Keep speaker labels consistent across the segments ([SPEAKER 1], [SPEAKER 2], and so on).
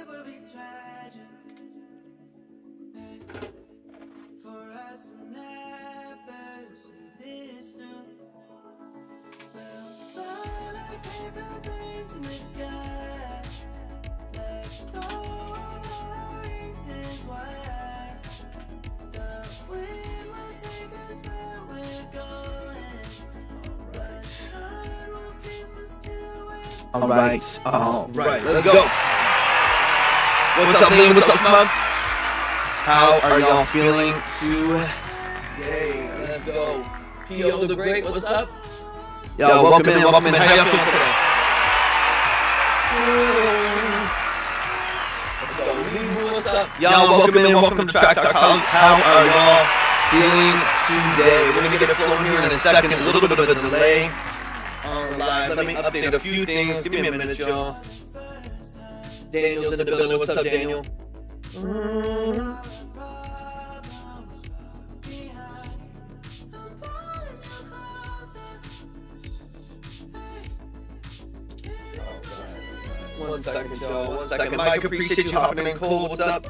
[SPEAKER 1] would be tragic for us to never see this through. We'll fly like paper planes in the sky. Let go of all our reasons why. The wind will take us where we're going. But sun will kiss us till we're
[SPEAKER 2] All right, let's go. What's up, Liam? What's up, Smug? How are y'all feeling today? Let's go. P.O. the Great, what's up? Yo, welcome in. How y'all feeling today? Let's go. Lee, what's up? Y'all, welcome in. Welcome to Track Talk. How are y'all feeling today? We're gonna get it flowing here in a second. A little bit of a delay. Live. Let me update a few things. Give me a minute, y'all. Daniel's in the building. What's up, Daniel? One second, y'all. 1 second. Mike, appreciate you hopping in. Cole, what's up?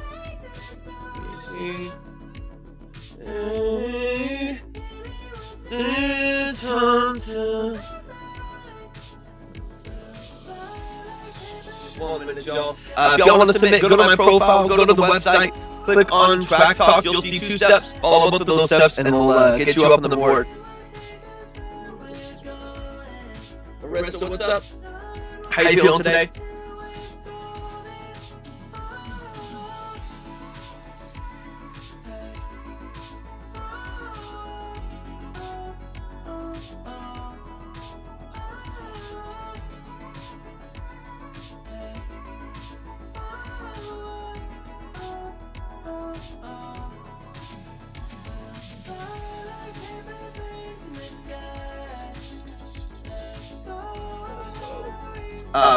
[SPEAKER 2] Y'all. If y'all want to submit, go to my profile, go to the website, click on Track Talk. You'll see 2 steps. Follow both of those steps, and we'll get you up on the board. Marissa, what's up? How you feeling today?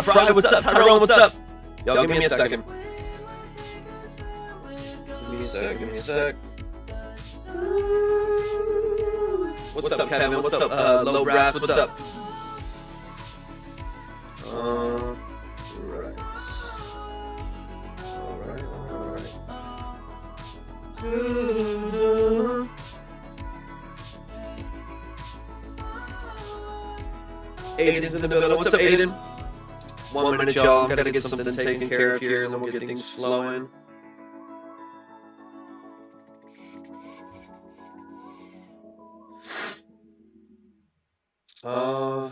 [SPEAKER 2] Friday, what's up? Tyrone, what's up? Y'all, give me a second. Give me a sec. What's up, Kevin? What's up, Low Brass? What's up? Right. Aiden's in the building. What's up, Aiden? 1 minute, y'all. I'm gonna get something taken care of here, and then we'll get things flowing.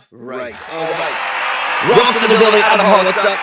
[SPEAKER 2] Right. Ross in the building. Adahar, what's up?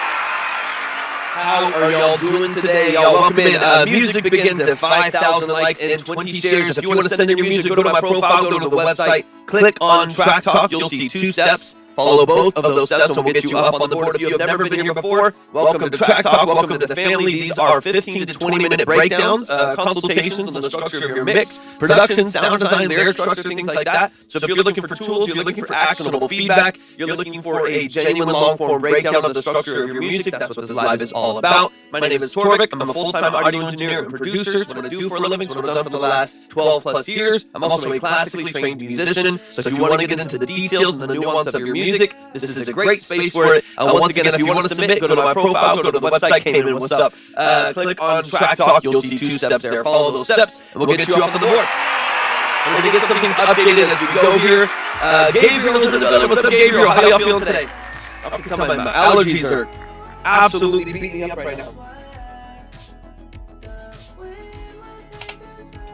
[SPEAKER 2] How are y'all doing today? Y'all, welcome in. Music begins at 5,000 likes and 20 shares. If you want to send in your music, go to my profile, go to the website, click on Track Talk. You'll see 2 steps. Follow both of those steps and we'll get you up on the board. If you have never been here before, welcome to Track Talk, welcome to the family. These are 15 to 20 minute breakdowns, consultations on the structure of your mix, production, sound design, lyric structure, things like that. So if you're looking for tools, you're looking for actionable feedback, you're looking for a genuine long-form breakdown of the structure of your music, that's what this live is all about. My name is Torvik. I'm a full-time audio engineer and producer. It's what I do for a living. It's what I've done for the last 12 plus years. I'm also a classically trained musician. So if you want to get into the details and the nuance of your music, this is a great space for it. Once again, if you want to submit, go to my profile, go to the website, Cayman, what's up? Click on Track Talk, you'll see 2 steps there. Follow those steps, and we'll get you up on the board. We're going to get some things updated as we go here. Gabriel's in the building. What's up, Gabriel? How y'all feeling today? I can tell my allergies are absolutely beating me up right now.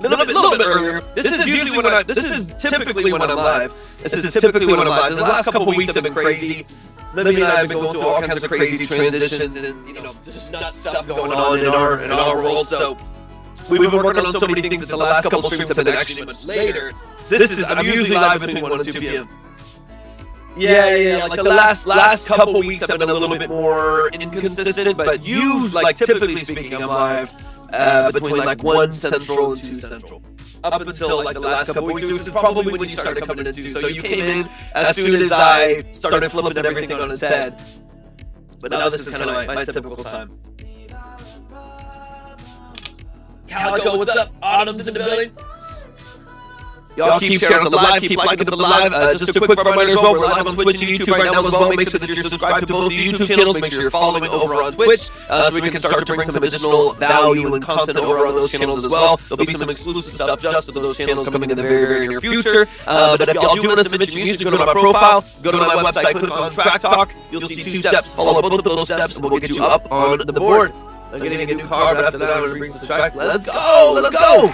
[SPEAKER 2] A little bit earlier. This is typically when I'm live. This is typically when I'm live. The last couple of weeks have been crazy. Libby and I have been going through all kinds of crazy transitions and just nuts stuff going on in our world. So we've been working on so many things that the last couple of streams have been actually much later. I'm usually live between 1 and 2 p.m. Yeah. Like the last couple of weeks have been a little bit more inconsistent, but typically speaking, I'm live between like 1 Central and 2 Central. Up until like the last couple of weeks, which is probably when you started coming in too. So you came in as soon as I started flipping everything on its head. But now this is kind of my typical time. Calico, what's up? Autumn's in the building. Y'all keep sharing the live, keep liking the live. Just a quick reminder as well, we're live on Twitch and YouTube right now as well. Make sure that you're subscribed to both the YouTube channels. Make sure you're following over on Twitch so we can start to bring some additional value and content over on those channels as well. There'll be some exclusive stuff just for those channels coming in the very, very near future. But if y'all do want to submit your music, go to my profile, go to my website, click on Track Talk. You'll see 2 steps. Follow both of those steps and we'll get you up on the board. I'm getting a new car, but after that I'm going to bring some tracks. Let's go! Let's go!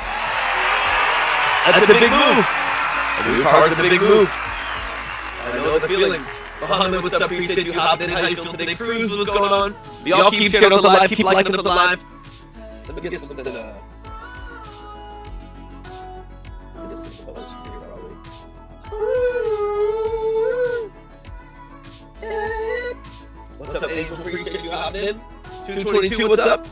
[SPEAKER 2] That's a big move. A new car is a big move. I know the feeling. Mohammed, what's up? Appreciate you hopped in. How you feeling today? Cruz, what's going on? Y'all keep sharing the live, keep liking the live. Let me get something. What's up, Angel? Appreciate you hopping in. 222, what's up?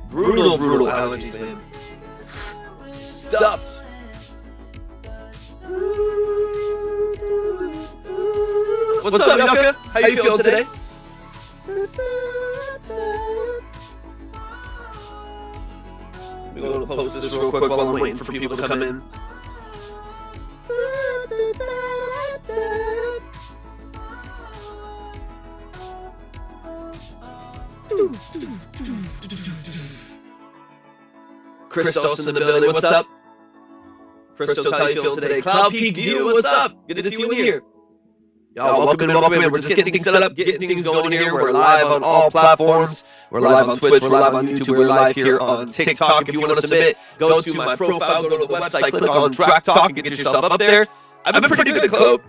[SPEAKER 2] Brutal allergies, man. Stuffed. What's up, Yucca? How you feeling today? I'm going to post this real quick while I'm waiting for people to come in. Christos in the building, what's up? Christos, how you feeling today? Cloud Peak View, what's up? Good to see you in here. Y'all, welcome in. We're just getting things set up, getting things going here. We're live on all platforms. We're live on Twitch, we're live on YouTube, we're live here on TikTok. If you want to submit, go to my profile, go to the website, click on Track Talk, and get yourself up there. I've been pretty good, Cloud.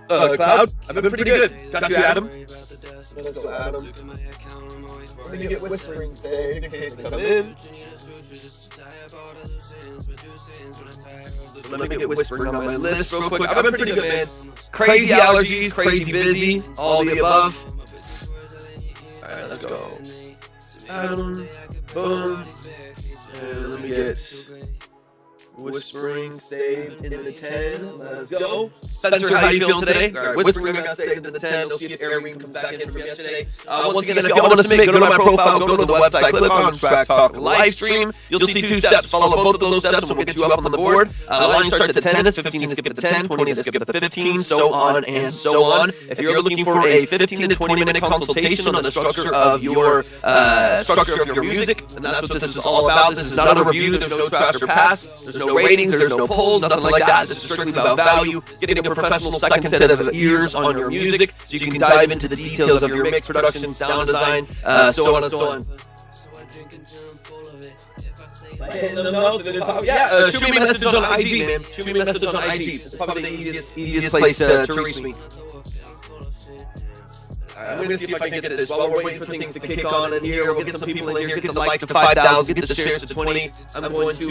[SPEAKER 2] I've been pretty good. Got you, Adam. Let's go, Adam. We're going to get whispering saved in case they come in. So let me get whispering on my list real quick. I've been pretty good, man. Crazy allergies, crazy busy, all the above. Alright, let's go. Adam, boom. And let me get whispering saved in the 10. Let's go. Spencer, how you feeling today? Alright, whispering got saved in the 10. We'll see if Airwing comes back in from yesterday. Once again, if y'all want to submit, go to my profile, go to the website, click on Track Talk live stream. You'll see 2 steps. Follow both of those steps and we'll get you up on the board. Line starts at 10 minutes, 15 to skip the 10, 20 to skip the 15, so on and so on. If you're looking for a 15 to 20 minute consultation on the structure of your music, then that's what this is all about. This is not a review. There's no trash or pass. There's no ratings. There's no polls. Nothing like that. This is strictly about value. Getting a professional second set of ears on your music, so you can dive into the details of your mix, production, sound design, so on and so on. Yeah, shoot me a message on IG, man. Shoot me a message on IG. It's probably the easiest place to reach me. I'm going to see if I can get this while we're waiting for things to kick on in here. We'll get some people in here, get the likes to 5,000, get the shares to 20. I'm going to,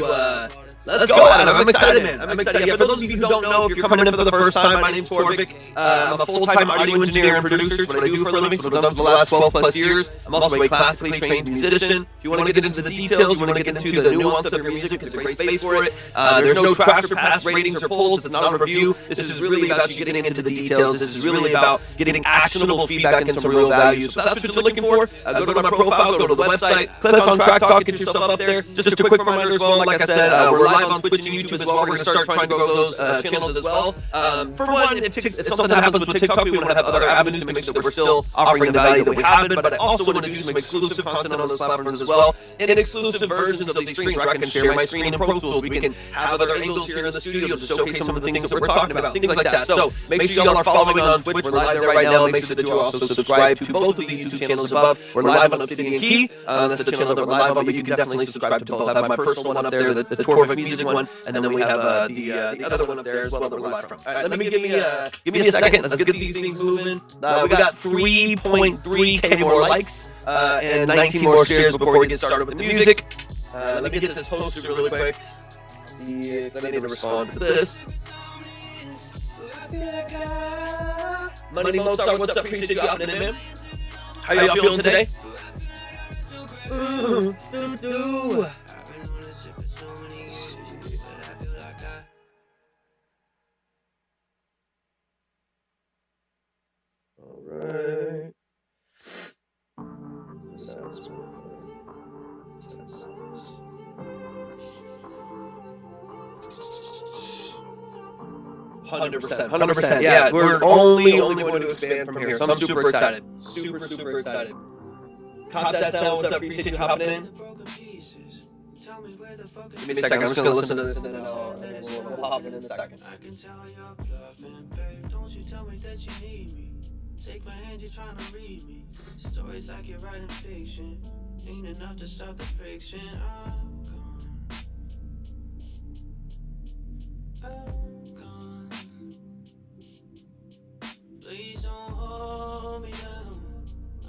[SPEAKER 2] let's go, Adam. I'm excited, man. I'm excited. Yeah, for those of you who don't know, if you're coming in for the first time, my name's Torvik. I'm a full-time audio engineer and producer. It's what I do for a living. It's what I've done for the last 12 plus years. I'm also a classically trained musician. If you want to get into the details, you want to get into the nuance of your music, it's a great space for it. There's no trash or pass ratings or polls. It's not a review. This is really about you getting into the details. This is really about getting actionable feedback and some real value. So that's what you're looking for. Go to my profile, go to the website, click on Track Talk, get yourself up there. Just a quick reminder as well, like I said, we're live on Twitch and YouTube as well. We're going to start trying to grow those channels as well. For one, if something happens with TikTok, we want to have other avenues to make sure that we're still offering the value that we have been, but I also want to do some exclusive content on those platforms as well, and exclusive versions of these streams where I can share my screen in Pro Tools. We can have other angles here in the studio to showcase some of the things that we're talking about, things like that. So make sure y'all are following on Twitch. We're live there right now. Make sure that you're also subscribed to both of the YouTube channels above. We're live on Obsidian Key. That's the channel that we're live on, but you can definitely subscribe to both. I have my personal one up there, the Torvik music one, and then we have the other one up there as well that we're live from. All right, give me a second. Let's get these things moving. We got 3.3K more likes and 19 more shares before we get started with the music. Let me get this posted really quick. See if I need to respond to this. Money Mozart, what's up? Appreciate you hopping in, man. How y'all feeling today? All 100%. Yeah, we're only going to expand from here. So I'm super excited. Super excited. Cop that sound. What's up? Appreciate you hopping in. Give me a second. I'm just gonna listen to this and then we'll hop in a second.
[SPEAKER 1] I can tell you're bluffing, babe. Don't you tell me that you need me. Take my hand, you're trying to read me. Stories like you're writing fiction. Ain't enough to stop the friction. I'm gone. Please don't hold me down.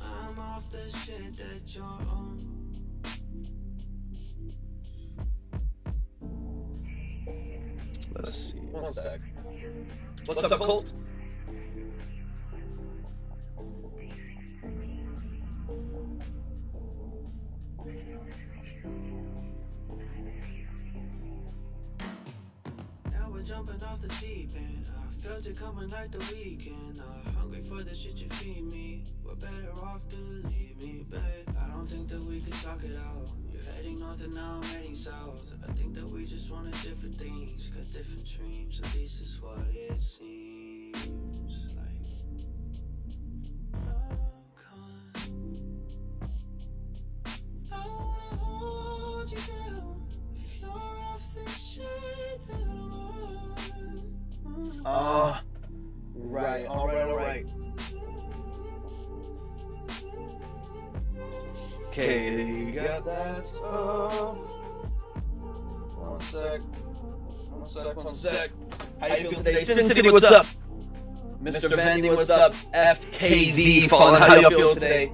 [SPEAKER 1] I'm off the shit that you're on.
[SPEAKER 2] Let's see. One sec. What's up, Colt?
[SPEAKER 1] Now we're jumping off the deep end. I felt it coming like the weekend. Hungry for the shit you feed me. We're better off to leave me, babe. I don't think that we can talk it out. You're heading north and now I'm heading south. I think that we just wanted different things, got different dreams. At least it's what it seems like. I don't wanna hold you down if you're off the shit that I'm on.
[SPEAKER 2] Right. All right. Okay, you got that. One sec. How you feel today? Sin City, what's up? Mr. Vending, what's up? FKZ, Fallen, how y'all feel today?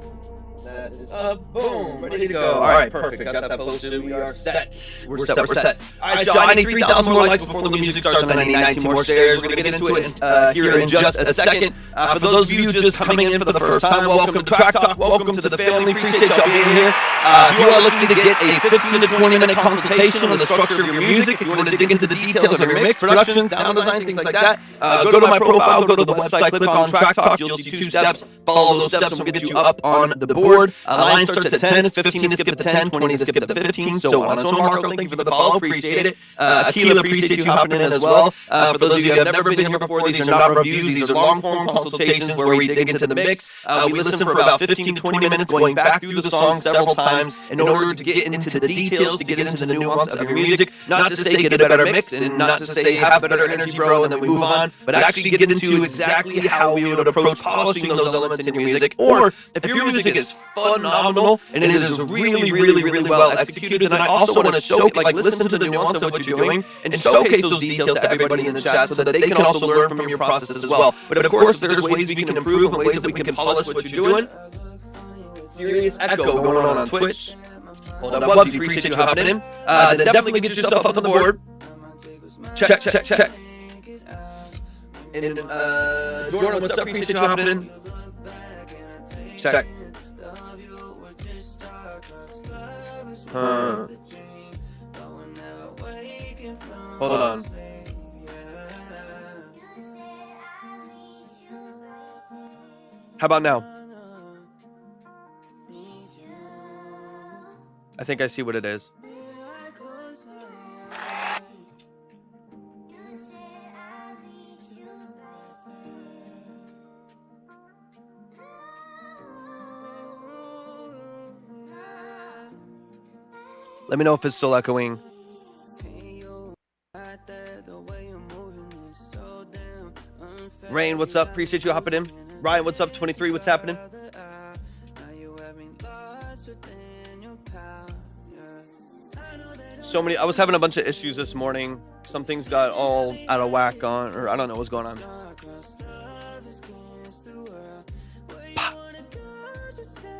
[SPEAKER 2] That is boom, ready to go. All right, perfect. Got that posted. We are set. We're set. All right, y'all. I need 3,000 more likes before the music starts, and I need 19 more shares. We're gonna get into it here in just a second. For those of you just coming in for the first time, welcome to Track Talk. Welcome to the family. Appreciate y'all being here. If you are looking to get a 15 to 20-minute consultation on the structure of your music, if you want to dig into the details of your mix, production, sound design, things like that, go to my profile, go to the website, click on Track Talk. You'll see 2 steps. Follow those steps, and we'll get you up on the board. Line starts at 10, it's 15 to skip to 10, 20 to skip to 15, so on and so on. Marco, thank you for the follow, appreciate it. Akila, appreciate you hopping in as well. For those of you who have never been here before, these are not reviews, these are long-form consultations where we dig into the mix. We listen for about 15 to 20 minutes, going back through the song several times in order to get into the details, to get into the nuance of your music. Not to say get a better mix, and not to say have better energy, bro, and then we move on, but actually get into exactly how we would approach polishing those elements in your music. Or if your music is phenomenal and it is really well executed, then I also want to listen to the nuance of what you're doing and showcase those details to everybody in the chat so that they can also learn from your process as well. But of course, there's ways we can improve and ways that we can polish what you're doing. Serious echo going on Twitch. Hold up, Bubsy, appreciate you hopping in. Then definitely get yourself up on the board. Check. And Jordan, what's up? Appreciate you hopping in. Check. Hold on. How about now? I think I see what it is. Let me know if it's still echoing. Rain, what's up? Appreciate you hopping in. Ryan, what's up? 23, what's happening? So many. I was having a bunch of issues this morning. Some things got all out of whack on, or I don't know what's going on.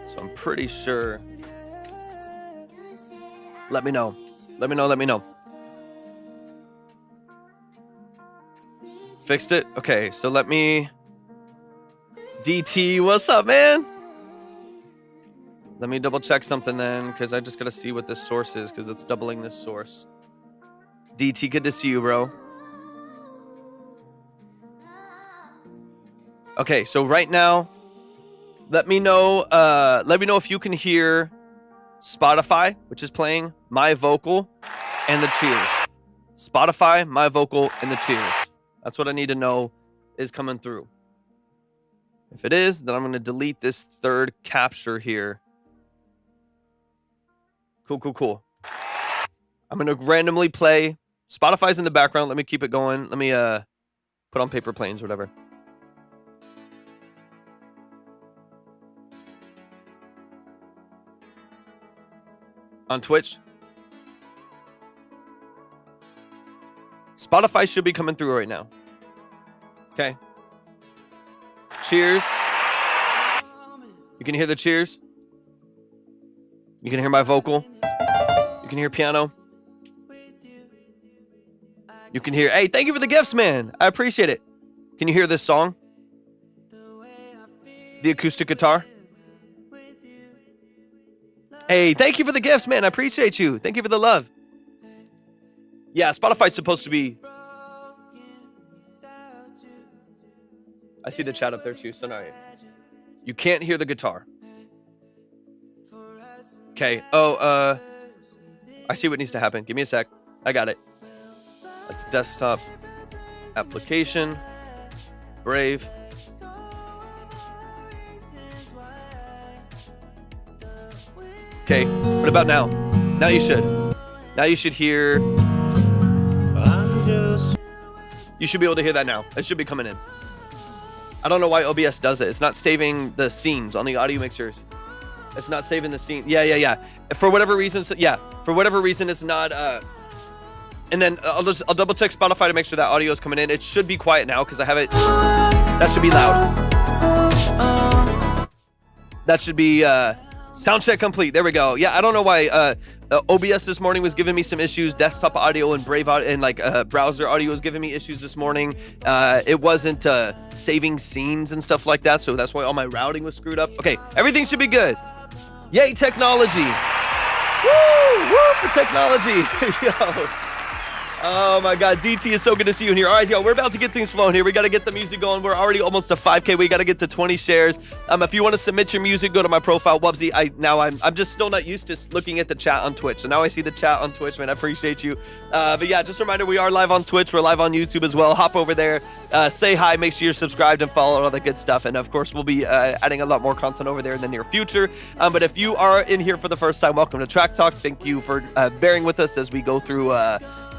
[SPEAKER 2] So I'm pretty sure. Let me know. Fixed it? Okay, so let me... DT, what's up, man? Let me double check something then, because I just got to see what this source is, because it's doubling this source. DT, good to see you, bro. Okay, so right now, let me know if you can hear Spotify, which is playing my vocal and the cheers. Spotify, my vocal, and the cheers. That's what I need to know is coming through. If it is, then I'm going to delete this third capture here. Cool. I'm going to randomly play. Spotify's in the background. Let me keep it going. Let me put on paper planes or whatever. On Twitch. Spotify should be coming through right now. Okay. Cheers. You can hear the cheers. You can hear my vocal. You can hear piano. You can hear, hey, thank you for the gifts, man. I appreciate it. Can you hear this song? The acoustic guitar. Hey, thank you for the gifts, man. I appreciate you. Thank you for the love. Yeah, Spotify's supposed to be. I see the chat up there too, so now you can't hear the guitar. Okay. Oh, I see what needs to happen. Give me a sec. I got it. That's desktop application. Brave. Okay. What about now? Now you should. Now you should hear. You should be able to hear that now. It should be coming in. I don't know why OBS does it. It's not saving the scenes on the audio mixers. It's not saving the scene. Yeah. For whatever reason, for whatever reason, it's not. And then I'll double check Spotify to make sure that audio is coming in. It should be quiet now because I have it. That should be loud. That should be sound check complete. There we go. Yeah, I don't know why OBS this morning was giving me some issues. Desktop audio and Brave audio and browser audio was giving me issues this morning. It wasn't saving scenes and stuff like that, so that's why all my routing was screwed up. Okay, everything should be good. Yay, technology! Woo for technology! Yo. Oh my God, DT is so good to see you in here. All right, yo, we're about to get things flowing here. We got to get the music going. We're already almost to 5K. We got to get to 20 shares. If you want to submit your music, go to my profile, Wubsy. I'm just still not used to looking at the chat on Twitch. So now I see the chat on Twitch, man. I appreciate you. But yeah, just a reminder, we are live on Twitch. We're live on YouTube as well. Hop over there, say hi, make sure you're subscribed and follow all the good stuff. And of course, we'll be adding a lot more content over there in the near future. But if you are in here for the first time, welcome to Track Talk. Thank you for bearing with us as we go through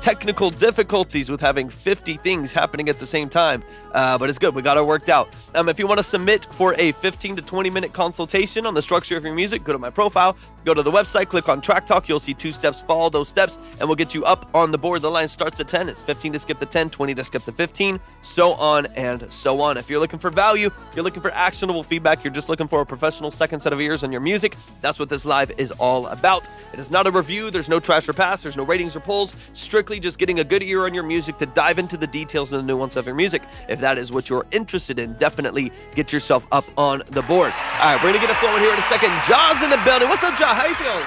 [SPEAKER 2] technical difficulties with having 50 things happening at the same time, but it's good. We got it worked out. If you want to submit for a 15 to 20 minute consultation on the structure of your music, go to my profile, go to the website, click on Track Talk. You'll see 2 steps. Follow those steps and we'll get you up on the board. The line starts at 10. It's 15 to skip the 10, 20 to skip the 15, so on and so on. If you're looking for value, you're looking for actionable feedback, you're just looking for a professional second set of ears on your music, that's what this live is all about. It is not a review. There's no trash or pass. There's no ratings or polls. Strictly just getting a good ear on your music to dive into the details and the nuance of your music. If that is what you're interested in, definitely get yourself up on the board. All right, we're going to get it flowing here in a second. Jaws in the building. What's up, Jaw? How you feeling?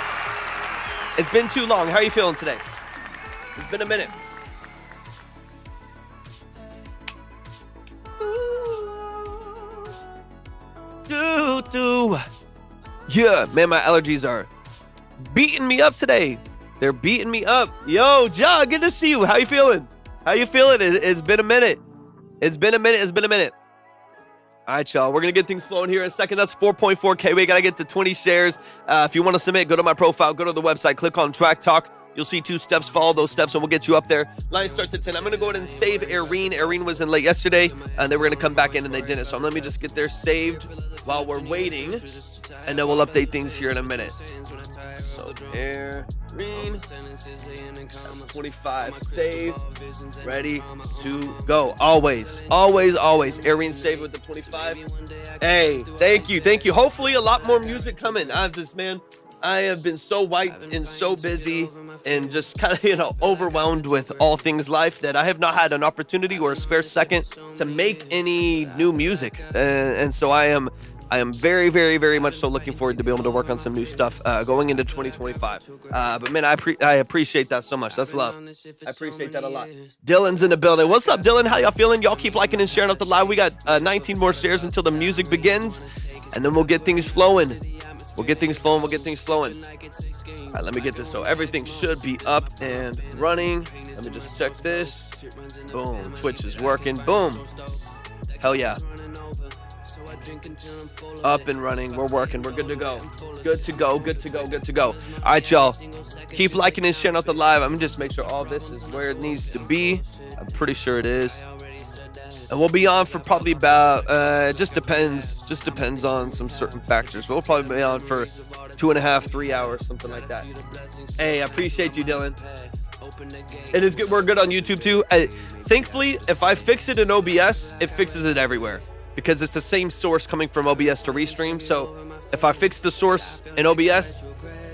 [SPEAKER 2] It's been too long. How are you feeling today? It's been a minute. Yeah, man, my allergies are beating me up today. They're beating me up. Yo, Ja, good to see you. How you feeling? How you feeling? It's been a minute. It's been a minute. All right, y'all. We're going to get things flowing here in a second. That's 4.4K. We got to get to 20 shares. If you want to submit, go to my profile, go to the website, click on Track Talk. You'll see 2 steps. Follow those steps, and we'll get you up there. Line starts at 10. I'm going to go ahead and save Irene. Irene was in late yesterday, and they were going to come back in, and they didn't. So let me just get there saved while we're waiting, and then we'll update things here in a minute. So Irene, that's 25 saved, ready to go. Always. Irene saved with the 25. Hey, thank you. Hopefully a lot more music coming. I have been so wiped and so busy and just kind of, overwhelmed with all things life that I have not had an opportunity or a spare second to make any new music. And so I am very, very, very much so looking forward to be able to work on some new stuff going into 2025. But man, I appreciate that so much. That's love. I appreciate that a lot. Dylan's in the building. What's up, Dylan? How y'all feeling? Y'all keep liking and sharing out the live. We got 19 more shares until the music begins, and then we'll get things flowing. We'll get things flowing. We'll get things flowing. All right, let me get this. So everything should be up and running. Let me just check this. Boom. Twitch is working. Boom. Hell yeah. Up and running. We're working. We're good to go. Good to go. Good to go. Good to go. All right, y'all. Keep liking and sharing out the live. I'm going to just make sure all this is where it needs to be. I'm pretty sure it is. And we'll be on for probably about, just depends on some certain factors. But we'll probably be on for 2.5, 3 hours, something like that. Hey, I appreciate you, Dylan. It is good. We're good on YouTube too. Thankfully, if I fix it in OBS, it fixes it everywhere because it's the same source coming from OBS to Restream. So if I fix the source in OBS,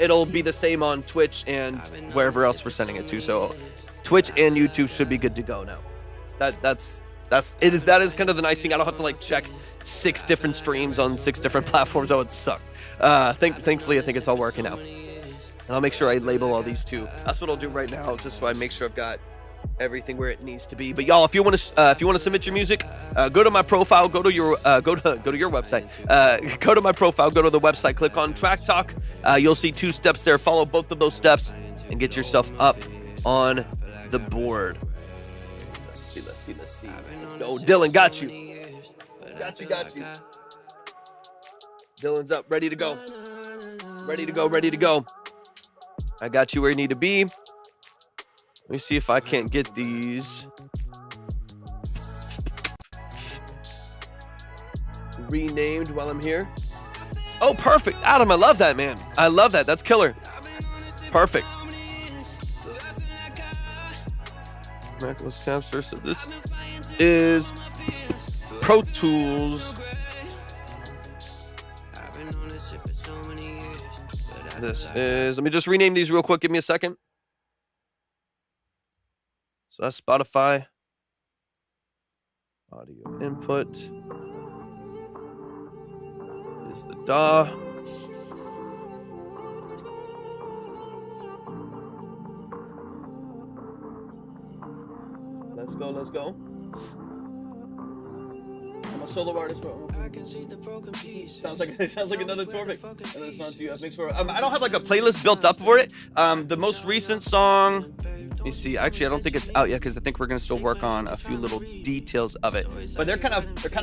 [SPEAKER 2] it'll be the same on Twitch and wherever else we're sending it to. So Twitch and YouTube should be good to go now. That is kind of the nice thing. I don't have to like check 6 different streams on 6 different platforms. That would suck. Thankfully, I think it's all working out. And I'll make sure I label all these too. That's what I'll do right now, just so I make sure I've got everything where it needs to be. But y'all, if you want to submit your music, go to my profile, go to your website, go to my profile, go to the website, click on Track Talk. You'll see 2 steps there. Follow both of those steps and get yourself up on the board. Let's see. Let's go. Dylan, got you. Got you. Dylan's up, ready to go. Ready to go. I got you where you need to be. Let me see if I can't get these renamed while I'm here. Oh, perfect. Adam, I love that, man. I love that. That's killer. Perfect. Macros Capture. So this is Pro Tools. This is, let me just rename these real quick. Give me a second. So that's Spotify. Audio input is the DAW. Let's go. I'm a solo artist. Sounds like another Torvik. And it's not too mixed for. I don't have like a playlist built up for it. The most recent song. Let me see. Actually, I don't think it's out yet because I think we're gonna still work on a few little details of it. But they're kind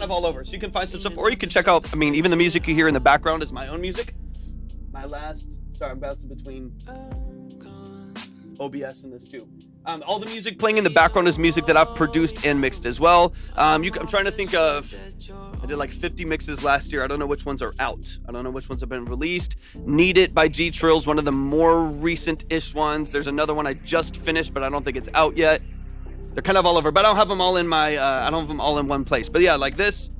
[SPEAKER 2] of all over. So you can find some stuff, or you can check out. I mean, even the music you hear in the background is my own music. I'm bouncing between OBS and this too. All the music playing in the background is music that I've produced and mixed as well. I'm trying to think of. I did like 50 mixes last year. I don't know which ones are out. I don't know which ones have been released. Need It by G Trill's one of the more recent-ish ones. There's another one I just finished, but I don't think it's out yet. They're kind of all over, but I don't have them all in my. I don't have them all in one place. But yeah, like this.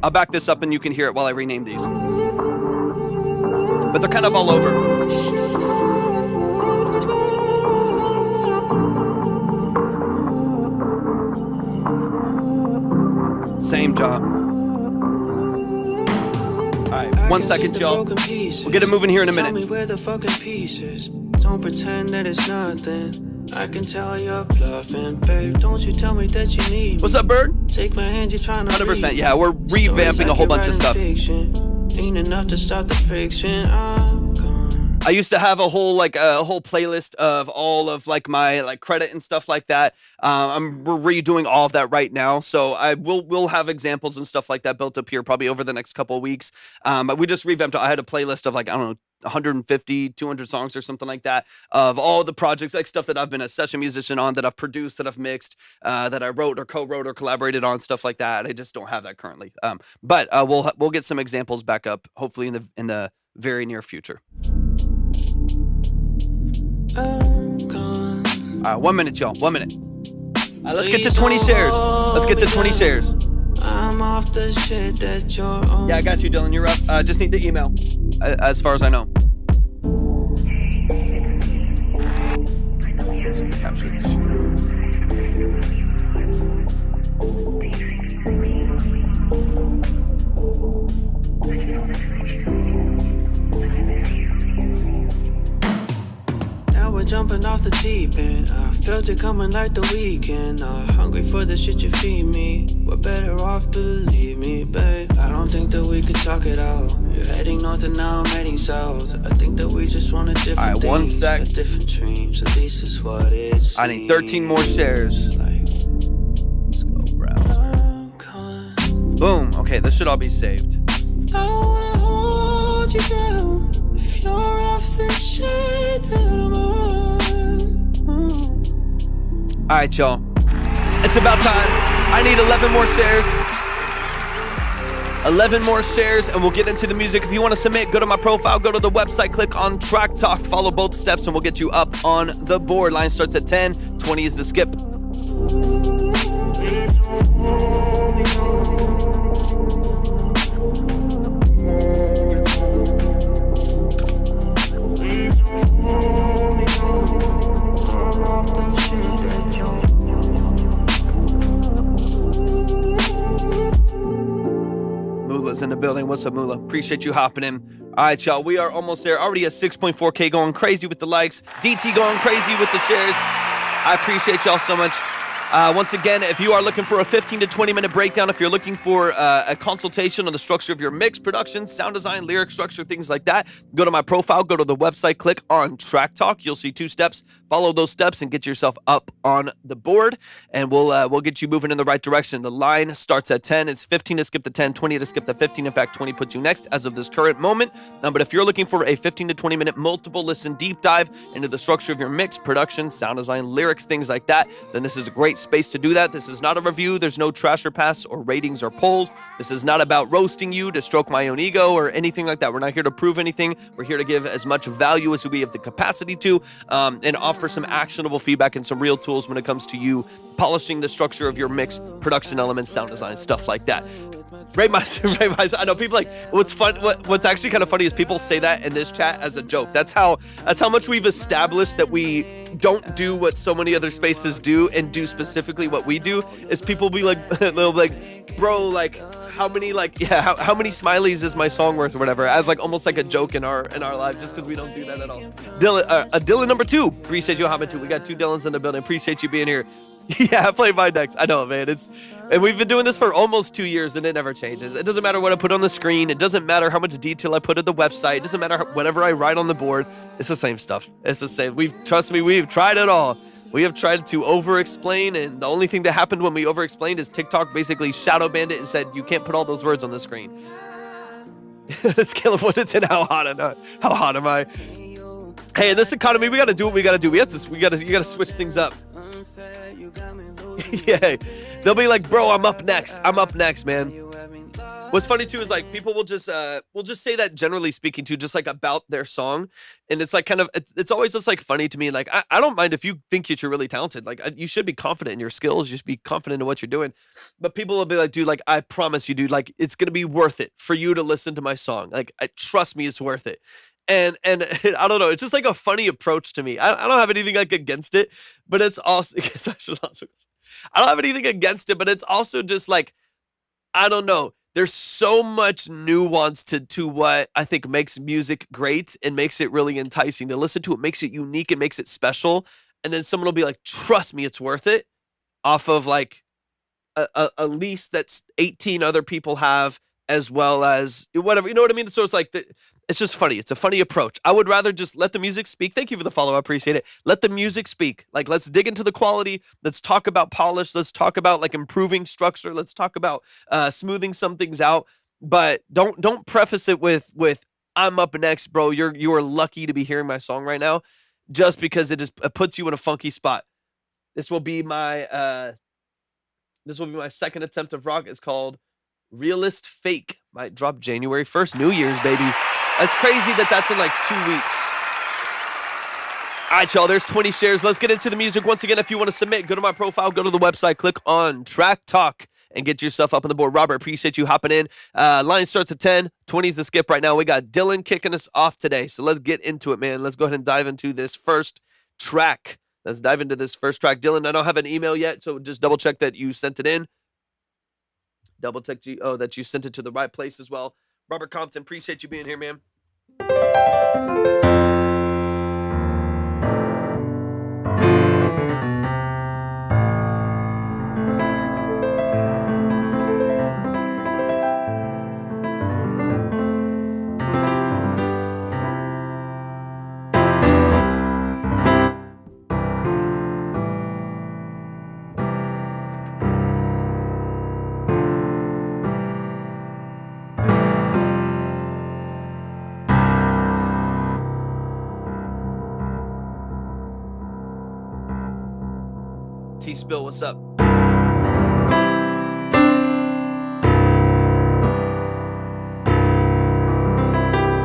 [SPEAKER 2] I'll back this up and you can hear it while I rename these. But they're kind of all over. Same job. All right, 1 second, y'all. We'll get it moving here in a minute.
[SPEAKER 1] Tell me where the fucking pieces. Don't pretend that it's nothing. I can tell you're bluffing, babe. Don't you tell me that you need me.
[SPEAKER 2] What's up, Bird?
[SPEAKER 1] Take my hand, you're trying to
[SPEAKER 2] 100%. Yeah, we're revamping a whole bunch of stuff.
[SPEAKER 1] Ain't enough to stop the fiction. I'm gone.
[SPEAKER 2] I used to have a whole playlist of all of like my like credit and stuff like that. We're redoing all of that right now, so we'll have examples and stuff like that built up here probably over the next couple of weeks. We just revamped. I had a playlist of like, I don't know, 150, 200 songs or something like that of all the projects, like stuff that I've been a session musician on, that I've produced, that I've mixed, that I wrote or co-wrote or collaborated on, stuff like that. I just don't have that currently. But we'll get some examples back up hopefully in the very near future. All right, 1 minute, y'all. 1 minute. All right, let's get to 20 shares.
[SPEAKER 1] I'm off the shit that you're on.
[SPEAKER 2] Yeah, I got you, Dylan. You're up. Just need the email, as far as I know. Captured.
[SPEAKER 1] we're jumping off the deep end. I felt it coming like the weekend. Hungry for the shit you feed me. We're better off, believe me, babe. I don't think that we could talk it out. You're heading north and now I'm heading south. I think that we just want a different
[SPEAKER 2] All right, one
[SPEAKER 1] things,
[SPEAKER 2] sec.
[SPEAKER 1] different dreams. At least it's what it seems.
[SPEAKER 2] I need 13 more shares.
[SPEAKER 1] Like,
[SPEAKER 2] let's go, browser. Boom. Okay, this should all be saved.
[SPEAKER 1] I don't wanna hold you down. If you're off the shit that I'm on.
[SPEAKER 2] All right, y'all. It's about time. I need 11 more shares. 11 more shares, and we'll get into the music. If you want to submit, go to my profile, go to the website, click on Track Talk, follow both steps, and we'll get you up on the board. Line starts at 10, 20 is the skip. Moolah's in the building. What's up, Moolah? Appreciate you hopping in. All right, y'all. We are almost there. Already at 6.4K, going crazy with the likes. DT going crazy with the shares. I appreciate y'all so much. Once again, if you are looking for a 15 to 20 minute breakdown, if you're looking for a consultation on the structure of your mix, production, sound design, lyric structure, things like that, go to my profile, go to the website, click on Track Talk. You'll see 2 steps. Follow those steps and get yourself up on the board, and we'll get you moving in the right direction. The line starts at 10. It's 15 to skip the 10, 20 to skip the 15. In fact, 20 puts you next as of this current moment. But if you're looking for a 15 to 20 minute multiple listen deep dive into the structure of your mix, production, sound design, lyrics, things like that, then this is a great space to do that. This is not a review. There's no trash or pass or ratings or polls. This is not about roasting you to stroke my own ego or anything like that. We're not here to prove anything. We're here to give as much value as we have the capacity to, and offer some actionable feedback and some real tools when it comes to you polishing the structure of your mix, production elements, sound design, stuff like that. Rate my, I know people like, what's actually kind of funny is people say that in this chat as a joke. That's how much we've established that we don't do what so many other spaces do and do specifically what we do. Is people be like, they'll be like, bro, like, how many smileys is my song worth or whatever, as like almost like a joke in our life, just because we don't do that at all. Dylan number 2, appreciate you hopping too. We got 2 Dylans in the building. Appreciate you being here. Yeah, play my next. I know, man. And we've been doing this for almost 2 years, and it never changes. It doesn't matter what I put on the screen. It doesn't matter how much detail I put at the website. It doesn't matter whatever I write on the board. It's the same stuff. It's the same. Trust me, we've tried it all. We have tried to over-explain, and the only thing that happened when we over-explained is TikTok basically shadow banned it and said, you can't put all those words on the screen. The scale of 1 to 10, how hot am I? Hey, in this economy, we gotta do what we gotta do. You gotta switch things up. Yeah, they'll be like, bro, I'm up next, man. What's funny too is like people will just say that, generally speaking, too, just like about their song, and it's like kind of it's always just like funny to me. Like I don't mind if you think that you're really talented. Like you should be confident in your skills. You should be confident in what you're doing. But people will be like, dude, like I promise you, dude, like it's gonna be worth it for you to listen to my song. Like trust me, it's worth it. And I don't know, it's just like a funny approach to me. I don't have anything like against it, but it's also I don't have anything against it, but it's also just like, I don't know. There's so much nuance to what I think makes music great and makes it really enticing to listen to. It makes it unique and makes it special. And then someone will be like, trust me, it's worth it, off of like a lease that's 18 other people have, as well as whatever, you know what I mean? So it's like, it's just funny. It's a funny approach. I would rather just let the music speak. Thank you for the follow. I appreciate it. Let the music speak. Like, let's dig into the quality. Let's talk about polish. Let's talk about like improving structure. Let's talk about smoothing some things out. But don't preface it with I'm up next, bro. You are lucky to be hearing my song right now, just because it puts you in a funky spot. This will be my second attempt of rock. It's called Realist Fake. Might drop January 1st, New Year's, baby. That's crazy that's in like 2 weeks. All right, y'all, there's 20 shares. Let's get into the music. Once again, if you want to submit, go to my profile, go to the website, click on Track Talk, and get yourself up on the board. Robert, appreciate you hopping in. Line starts at 10. 20 is the skip right now. We got Dylan kicking us off today. So let's get into it, man. Let's go ahead and dive into this first track. Dylan, I don't have an email yet, so just double check that you sent it in. Double check that you sent it to the right place as well. Robert Compton, appreciate you being here, man. T Spill, what's up?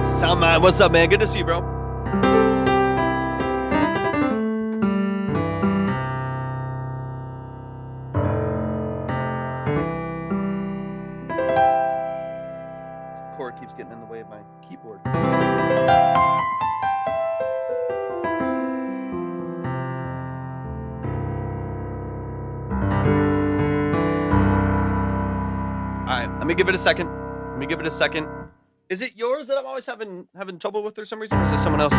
[SPEAKER 2] Soundman, what's up, man? Good to see you, bro. This cord keeps getting in the way of my keyboard. All right, let me give it a second. Is it yours that I'm always having trouble with for some reason, or is it someone else's?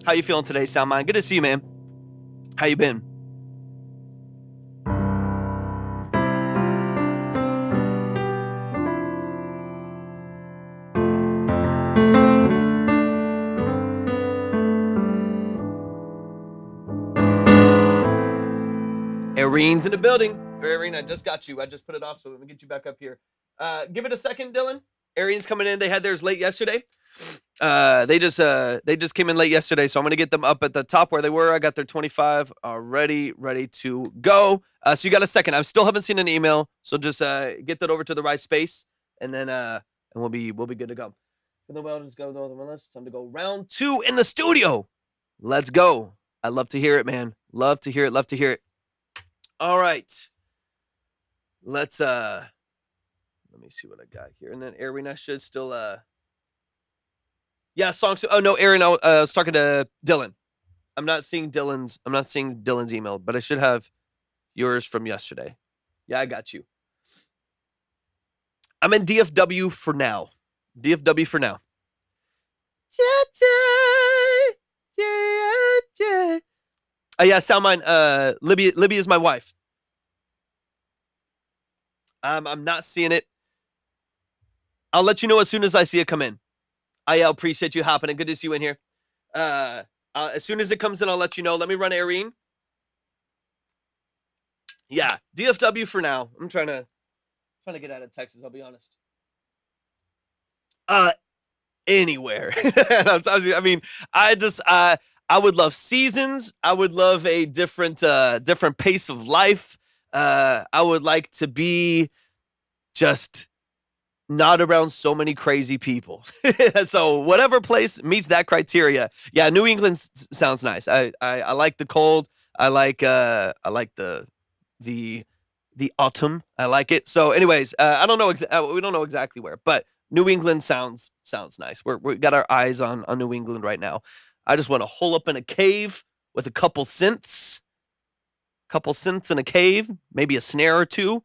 [SPEAKER 2] How you feeling today, Soundmind? Good to see you, man. How you been? Irene's in the building. Irene, I just got you. I just put it off, so let me get you back up here. Give it a second, Dylan. Irene's coming in. They had theirs late yesterday. They just came in late yesterday, so I'm gonna get them up at the top where they were. I got their 25 ready to go. So you got a second. I still haven't seen an email, so just get that over to the right space, and then and we'll be good to go. And then we'll just go. It's time to go round 2 in the studio. Let's go. I love to hear it, man. Love to hear it. All right. Let's let me see what I got here. And then Aaron, I should still yeah, songs. Oh no, Aaron, I was talking to Dylan. I'm not seeing Dylan's email, but I should have yours from yesterday. Yeah, I got you. I'm in DFW for now. Yeah, Soundmine, Libby is my wife. I'm not seeing it. I'll let you know as soon as I see it come in. I appreciate you hopping in. Good to see you in here. As soon as it comes in, I'll let you know. Let me run Irene. Yeah, DFW for now. I'm trying to get out of Texas, I'll be honest. Anywhere. I mean, I would love seasons. I would love a different pace of life. I would like to be just not around so many crazy people. So whatever place meets that criteria. Yeah, New England sounds nice. I like the cold. I like the autumn. I like it. So anyways, I don't know we don't know exactly where, but New England sounds nice. We got our eyes on New England right now. I just want to hole up in a cave with a couple synths in a cave, maybe a snare or two,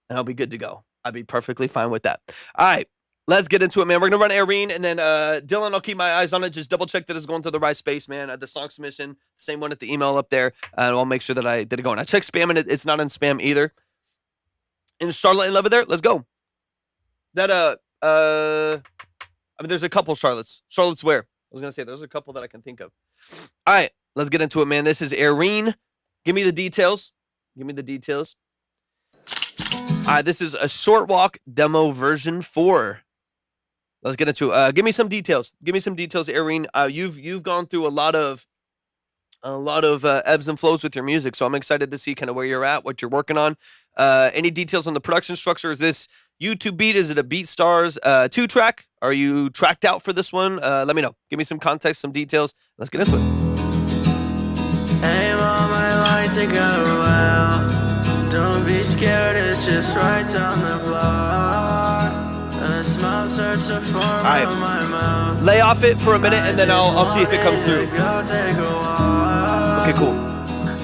[SPEAKER 2] and I'll be good to go. I'd be perfectly fine with that. All right, let's get into it, man. We're going to run Irene, and then Dylan, I'll keep my eyes on it. Just double check that it's going to the right space, man. The song submission, same one at the email up there, and I'll make sure that I did it going. I checked spam, and it's not in spam either. In Charlotte and Love it there, let's go. That, I mean, there's a couple Charlottes. Charlotte's where? I was going to say, there's a couple that I can think of. All right, let's get into it, man. This is Irene. Give me the details. All right, this is a Short Walk demo version 4. Let's get into it. Give me some details. Irene. You've gone through a lot of ebbs and flows with your music, so I'm excited to see kind of where you're at, what you're working on. Any details on the production structure? Is this YouTube beat? Is it a BeatStars 2-track? Are you tracked out for this one? Let me know. Give me some context, some details. Let's get into it.
[SPEAKER 1] Aim on my light to go out. Don't be scared, it's just right down the block. A smile starts to form on my mouth.
[SPEAKER 2] Lay off it for a minute and then I'll see if it comes through. Okay, cool.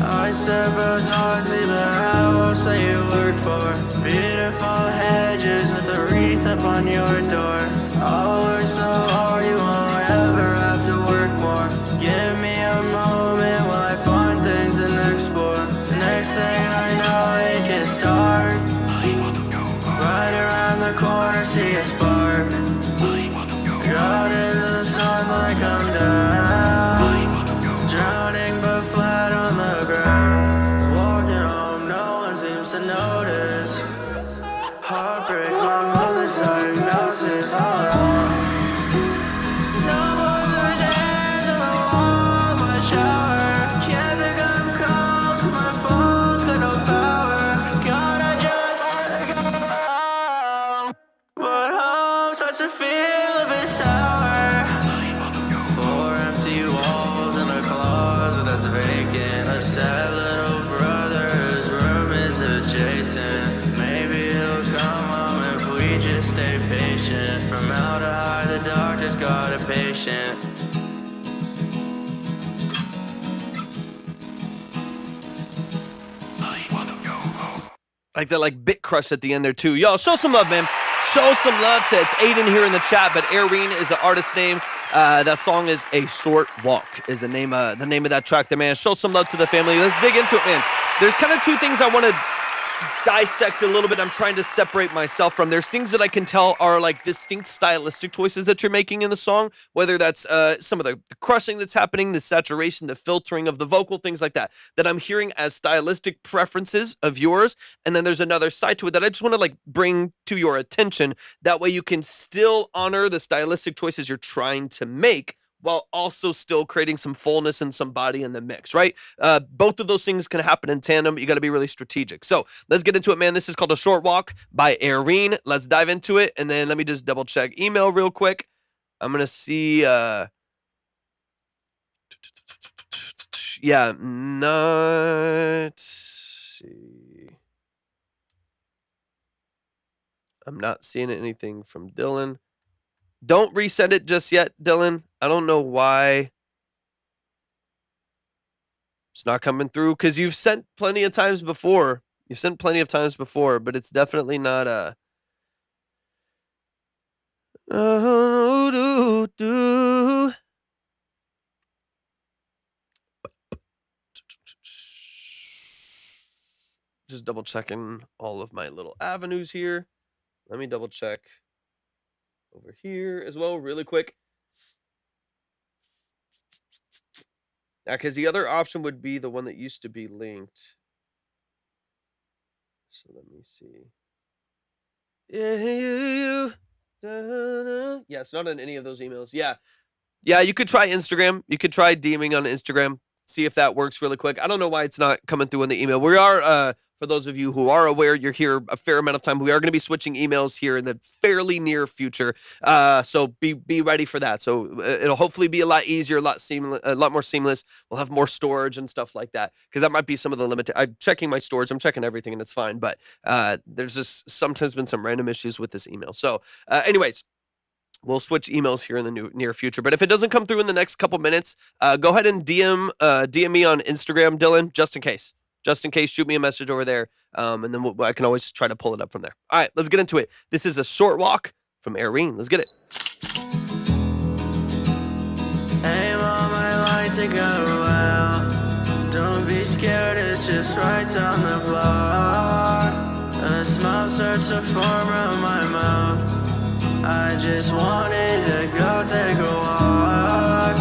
[SPEAKER 1] I suppose I'll see the house that you work for. Beautiful hedges with a wreath up on your door. I'll work so hard you won't ever have to work more. Give me a moment while I find things and explore. Next thing I know it gets dark. Right around the corner see a spark. Out in the sun like I'm down. Drowning but flat on the ground.
[SPEAKER 2] Like that, like bit crush at the end there too. Yo, show some love, man. Show some love to it's Aiden here in the chat, but Irene is the artist name. That song is A Short Walk is the name of that track there, man. Show some love to the family. Let's dig into it, man. There's kind of two things I want to dissect a little bit. I'm trying to separate myself from. There's things that I can tell are like distinct stylistic choices that you're making in the song, whether that's some of the crushing that's happening, the saturation, the filtering of the vocal, things like that I'm hearing as stylistic preferences of yours. And then there's another side to it that I just want to like bring to your attention. That way you can still honor the stylistic choices you're trying to make while also still creating some fullness and some body in the mix, right? Both of those things can happen in tandem. You got to be really strategic. So let's get into it, man. This is called A Short Walk by Irene. Let's dive into it. And then let me just double check email real quick. I'm going to see, yeah, not see. I'm not seeing anything from Dylan. Don't resend it just yet, Dylan. I don't know why it's not coming through, because you've sent plenty of times before. You've sent plenty of times before, but it's definitely not just double checking all of my little avenues here. Let me double check over here as well, really quick. Yeah, because the other option would be the one that used to be linked. So let me see. Yeah, it's not in any of those emails. Yeah, you could try Instagram. You could try DMing on Instagram. See if that works really quick. I don't know why it's not coming through in the email. We are, for those of you who are aware, you're here a fair amount of time. We are going to be switching emails here in the fairly near future. So be ready for that. So it'll hopefully be a lot easier, a lot more seamless. We'll have more storage and stuff like that, because that might be some of the limit. I'm checking my storage. I'm checking everything, and it's fine. But there's just sometimes been some random issues with this email. So anyways, we'll switch emails here in the near future. But if it doesn't come through in the next couple minutes, go ahead and DM me on Instagram, Dylan, just in case. Just in case, shoot me a message over there, and then I can always try to pull it up from there. All right, let's get into it. This is A Short Walk from Irene. Let's get it.
[SPEAKER 1] Aim on my light to go out. Don't be scared, it's just right down the block. A smile starts to form around my mouth. I just wanted to go take a walk.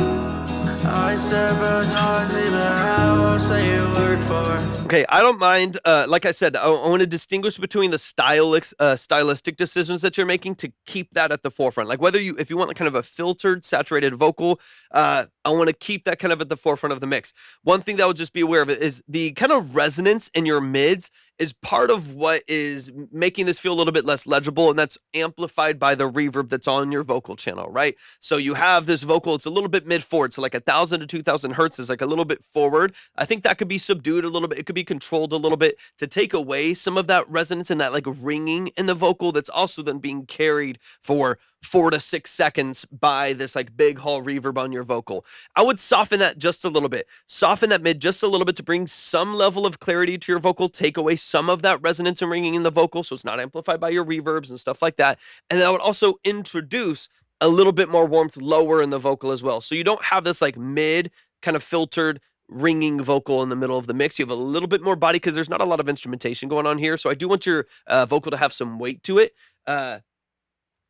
[SPEAKER 1] I step outside, see the house that you work for.
[SPEAKER 2] Okay, I don't mind. Like I said, I want to distinguish between the stylistic decisions that you're making to keep that at the forefront. Like if you want like kind of a filtered, saturated vocal, I want to keep that kind of at the forefront of the mix. One thing that I would just be aware of is the kind of resonance in your mids is part of what is making this feel a little bit less legible, and that's amplified by the reverb that's on your vocal channel, right? So you have this vocal, it's a little bit mid-forward, so like 1,000 to 2,000 hertz is like a little bit forward. I think that could be subdued a little bit. It could be controlled a little bit to take away some of that resonance and that like ringing in the vocal that's also then being carried for 4 to 6 seconds by this like big hall reverb on your vocal. I would soften that just a little bit. Soften that mid just a little bit to bring some level of clarity to your vocal, take away some of that resonance and ringing in the vocal so it's not amplified by your reverbs and stuff like that. And then I would also introduce a little bit more warmth lower in the vocal as well. So you don't have this like mid kind of filtered ringing vocal in the middle of the mix. You have a little bit more body because there's not a lot of instrumentation going on here. So I do want your vocal to have some weight to it.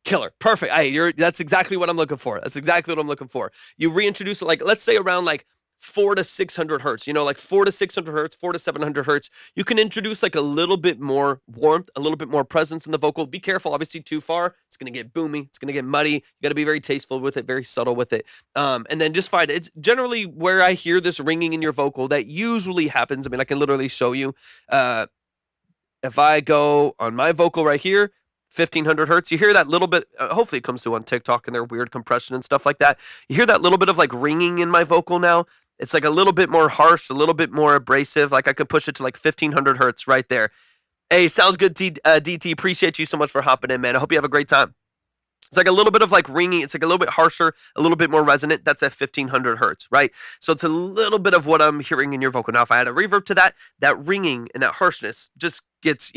[SPEAKER 2] Killer. Perfect. Hey, that's exactly what I'm looking for. That's exactly what I'm looking for. You reintroduce it, like, let's say around like 400 to 600 hertz, like 400 to 600 hertz, 400 to 700 hertz. You can introduce like a little bit more warmth, a little bit more presence in the vocal. Be careful, obviously too far, it's going to get boomy. It's going to get muddy. You got to be very tasteful with it, very subtle with it. And then just find it's generally where I hear this ringing in your vocal that usually happens. I mean, I can literally show you, if I go on my vocal right here, 1500 hertz, you hear that little bit, hopefully it comes through on TikTok and their weird compression and stuff like that. You hear that little bit of like ringing in my vocal now. It's like a little bit more harsh, a little bit more abrasive. Like I could push it to like 1500 hertz right there. Hey, sounds good, DT. Appreciate you so much for hopping in, man. I hope you have a great time. It's like a little bit of like ringing. It's like a little bit harsher, a little bit more resonant. That's at 1500 hertz, right? So it's a little bit of what I'm hearing in your vocal. Now, if I had a reverb to that ringing and that harshness just gets,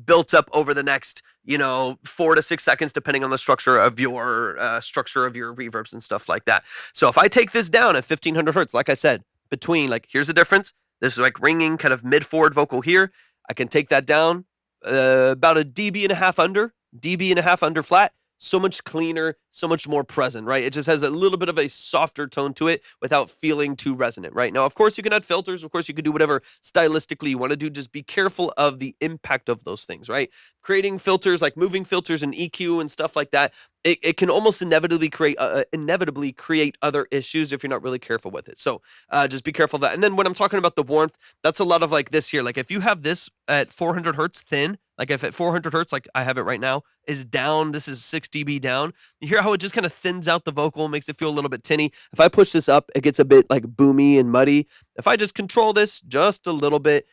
[SPEAKER 2] built up over the next, 4 to 6 seconds, depending on the structure of your reverbs and stuff like that. So if I take this down at 1500 hertz, like I said, between, like, here's the difference. This is like ringing kind of mid forward vocal here. I can take that down about a dB and a half under flat. So much cleaner, so much more present, right? It just has a little bit of a softer tone to it without feeling too resonant, right? Now, of course, you can add filters. Of course, you can do whatever stylistically you want to do. Just be careful of the impact of those things, right? Creating filters, like moving filters and EQ and stuff like that, it can almost inevitably create other issues if you're not really careful with it. So just be careful of that. And then when I'm talking about the warmth, that's a lot of like this here. Like if you have this at 400 hertz thin, like if at 400 hertz, like I have it right now, is down, this is 6 dB down. You hear how it just kind of thins out the vocal, makes it feel a little bit tinny. If I push this up, it gets a bit like boomy and muddy. If I just control this just a little bit,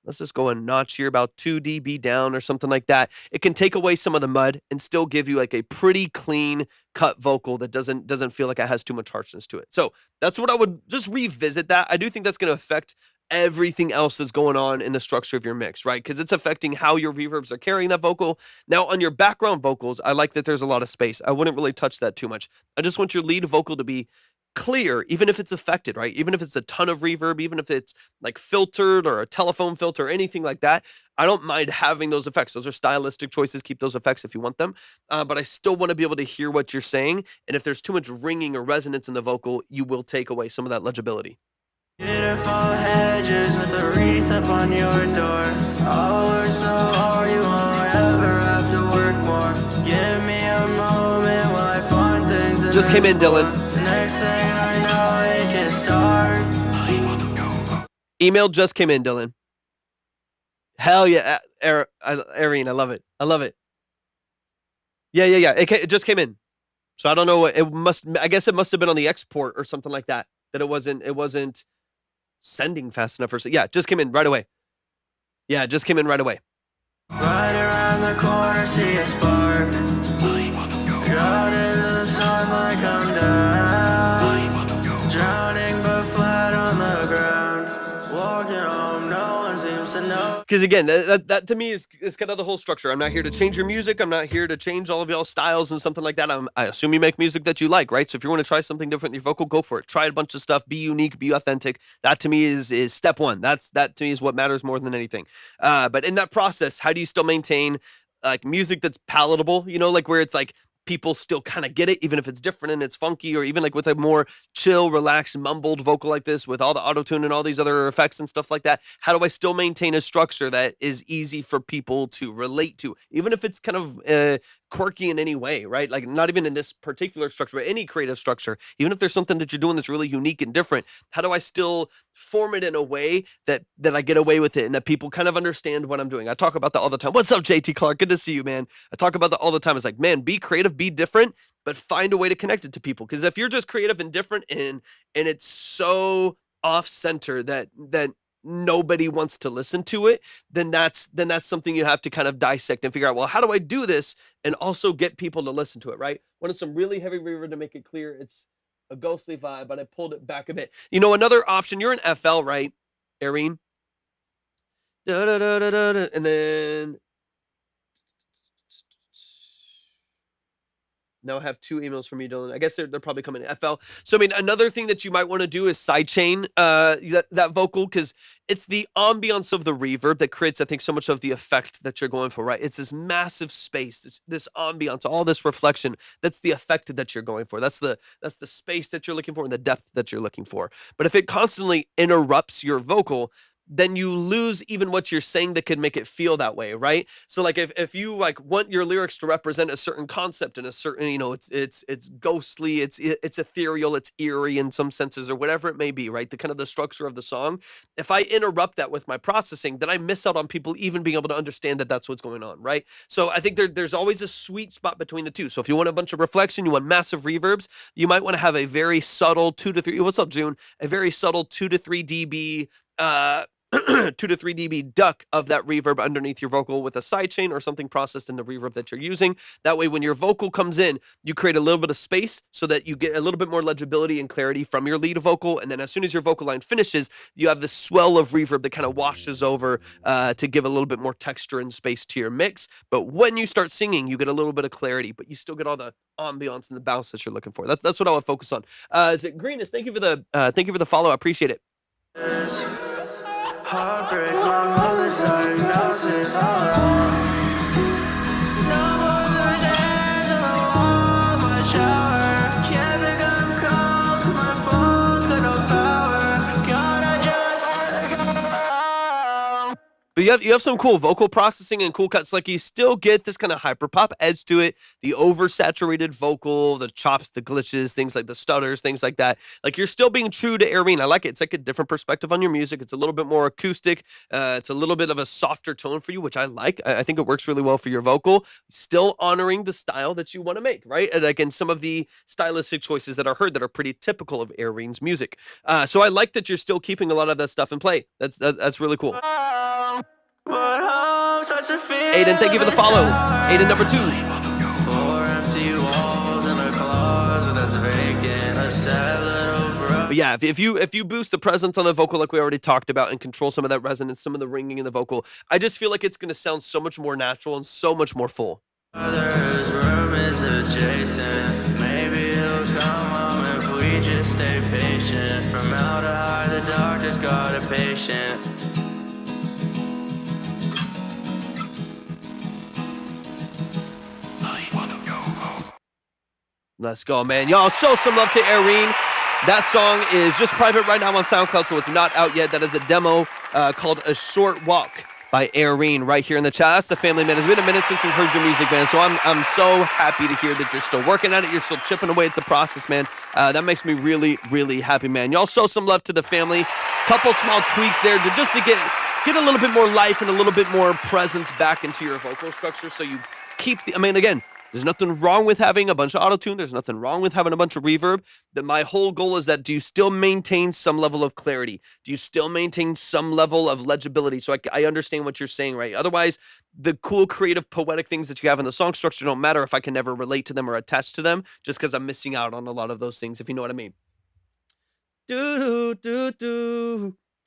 [SPEAKER 2] let's just go a notch here, about 2 dB down or something like that. It can take away some of the mud and still give you like a pretty clean cut vocal that doesn't feel like it has too much harshness to it. So that's what I would just revisit that. I do think that's going to affect everything else that's going on in the structure of your mix, right? Because it's affecting how your reverbs are carrying that vocal. Now, on your background vocals, I like that there's a lot of space. I wouldn't really touch that too much. I just want your lead vocal to be clear, even if it's affected, right? Even if it's a ton of reverb, even if it's like filtered or a telephone filter or anything like that, I don't mind having those effects. Those are stylistic choices. Keep those effects if you want them. But I still want to be able to hear what you're saying. And if there's too much ringing or resonance in the vocal, you will take away some of that legibility.
[SPEAKER 1] Beautiful hedges with a wreath up on your door. I'll work so hard you won't ever have to work more. Give me a moment while I find things.
[SPEAKER 2] Just came in, Dylan.
[SPEAKER 1] Next thing I know, it can start.
[SPEAKER 2] Email just came in, Dylan. Hell yeah, Irene, I love it. I love it. Yeah. It just came in. So I don't know. I guess it must have been on the export or something like that. That it wasn't sending fast enough. Yeah, just came in right away. Yeah, just came in right away.
[SPEAKER 1] Right around the corner, see a spark. Out into the sun like I'm down. Drowning but flat on the ground. Walking home, no one seems to know.
[SPEAKER 2] Because again, that to me is kind of the whole structure. I'm not here to change your music. I'm not here to change all of y'all's styles and something like that. I assume you make music that you like, right? So if you want to try something different in your vocal, go for it. Try a bunch of stuff. Be unique. Be authentic. That to me is step one. That to me is what matters more than anything. But in that process, how do you still maintain like music that's palatable? Like where it's like people still kind of get it, even if it's different and it's funky, or even like with a more chill, relaxed, mumbled vocal like this with all the auto-tune and all these other effects and stuff like that. How do I still maintain a structure that is easy for people to relate to, even if it's kind of quirky in any way, right? Like not even in this particular structure, but any creative structure, even if there's something that you're doing that's really unique and different, how do I still form it in a way that I get away with it and that people kind of understand what I'm doing? I talk about that all the time. What's up, JT Clark? Good to see you, man. I talk about that all the time. It's like, man, be creative, be different, but find a way to connect it to people. Because if you're just creative and different and it's so off center that nobody wants to listen to it, then that's something you have to kind of dissect and figure out, well, how do I do this and also get people to listen to it, right? When it's some really heavy reverb to make it clear, it's a ghostly vibe, but I pulled it back a bit. Another option, you're in FL, right, Irene? And then now I have 2 emails from you, Dylan. I guess they're probably coming in FL. So, another thing that you might want to do is sidechain that vocal, because it's the ambiance of the reverb that creates, I think, so much of the effect that you're going for, right? It's this massive space, this ambiance, all this reflection. That's the effect that you're going for. That's the space that you're looking for and the depth that you're looking for. But if it constantly interrupts your vocal, then you lose even what you're saying that could make it feel that way, right? So like if you like want your lyrics to represent a certain concept and a certain, it's ghostly, it's ethereal, it's eerie in some senses or whatever it may be, right? The kind of the structure of the song. If I interrupt that with my processing, then I miss out on people even being able to understand that that's what's going on, right? So I think there's always a sweet spot between the two. So if you want a bunch of reflection, you want massive reverbs, you might want to have a very subtle 2 to 3, what's up, June? A very subtle 2 to 3 dB 2 to 3 dB duck of that reverb underneath your vocal with a sidechain or something processed in the reverb that you're using. That way, when your vocal comes in, you create a little bit of space so that you get a little bit more legibility and clarity from your lead vocal. And then as soon as your vocal line finishes, you have this swell of reverb that kind of washes over to give a little bit more texture and space to your mix. But when you start singing, you get a little bit of clarity, but you still get all the ambiance and the bounce that you're looking for. That's what I would focus on. Is it Greenest? Thank you for the follow. I appreciate it.
[SPEAKER 1] Heartbreak, my mother's diagnosis all along. No more hands on the wall, my shower. Can't pick up calls 'cause my phone's got no power. Gotta just
[SPEAKER 2] But you have some cool vocal processing and cool cuts. Like you still get this kind of hyper pop edge to it, the oversaturated vocal, the chops, the glitches, things like the stutters, things like that. Like you're still being true to Irene. I like it. It's like a different perspective on your music. It's a little bit more acoustic. It's a little bit of a softer tone for you, which I like. I think it works really well for your vocal. Still honoring the style that you want to make, right? And again, some of the stylistic choices that are heard that are pretty typical of Irene's music. So I like that you're still keeping a lot of that stuff in play. That's really cool. Aiden, thank you for the follow. Aiden number 2.
[SPEAKER 1] Four empty walls and a closet that's vacant, a sad little bro.
[SPEAKER 2] But yeah, if you boost the presence on the vocal like we already talked about and control some of that resonance, some of the ringing in the vocal, I just feel like it's going to sound so much more natural and so much more full.
[SPEAKER 1] His room is adjacent. Maybe he'll come home if we just stay patient. From how to high, the doctor's got a patient.
[SPEAKER 2] Let's go, man. Y'all show some love to Irene. That song is just private right now on SoundCloud, so it's not out yet. That is a demo called A Short Walk by Irene right here in the chat. That's the family, man. It's been a minute since we've heard your music, man, so I'm so happy to hear that you're still working at it. You're still chipping away at the process, man. That makes me really, really happy, man. Y'all show some love to the family. Couple small tweaks there to get a little bit more life and a little bit more presence back into your vocal structure so you keep again, there's nothing wrong with having a bunch of auto-tune. There's nothing wrong with having a bunch of reverb. My whole goal is that do you still maintain some level of clarity? Do you still maintain some level of legibility? So I understand what you're saying, right? Otherwise, the cool, creative, poetic things that you have in the song structure don't matter if I can never relate to them or attach to them just because I'm missing out on a lot of those things, if you know what I mean.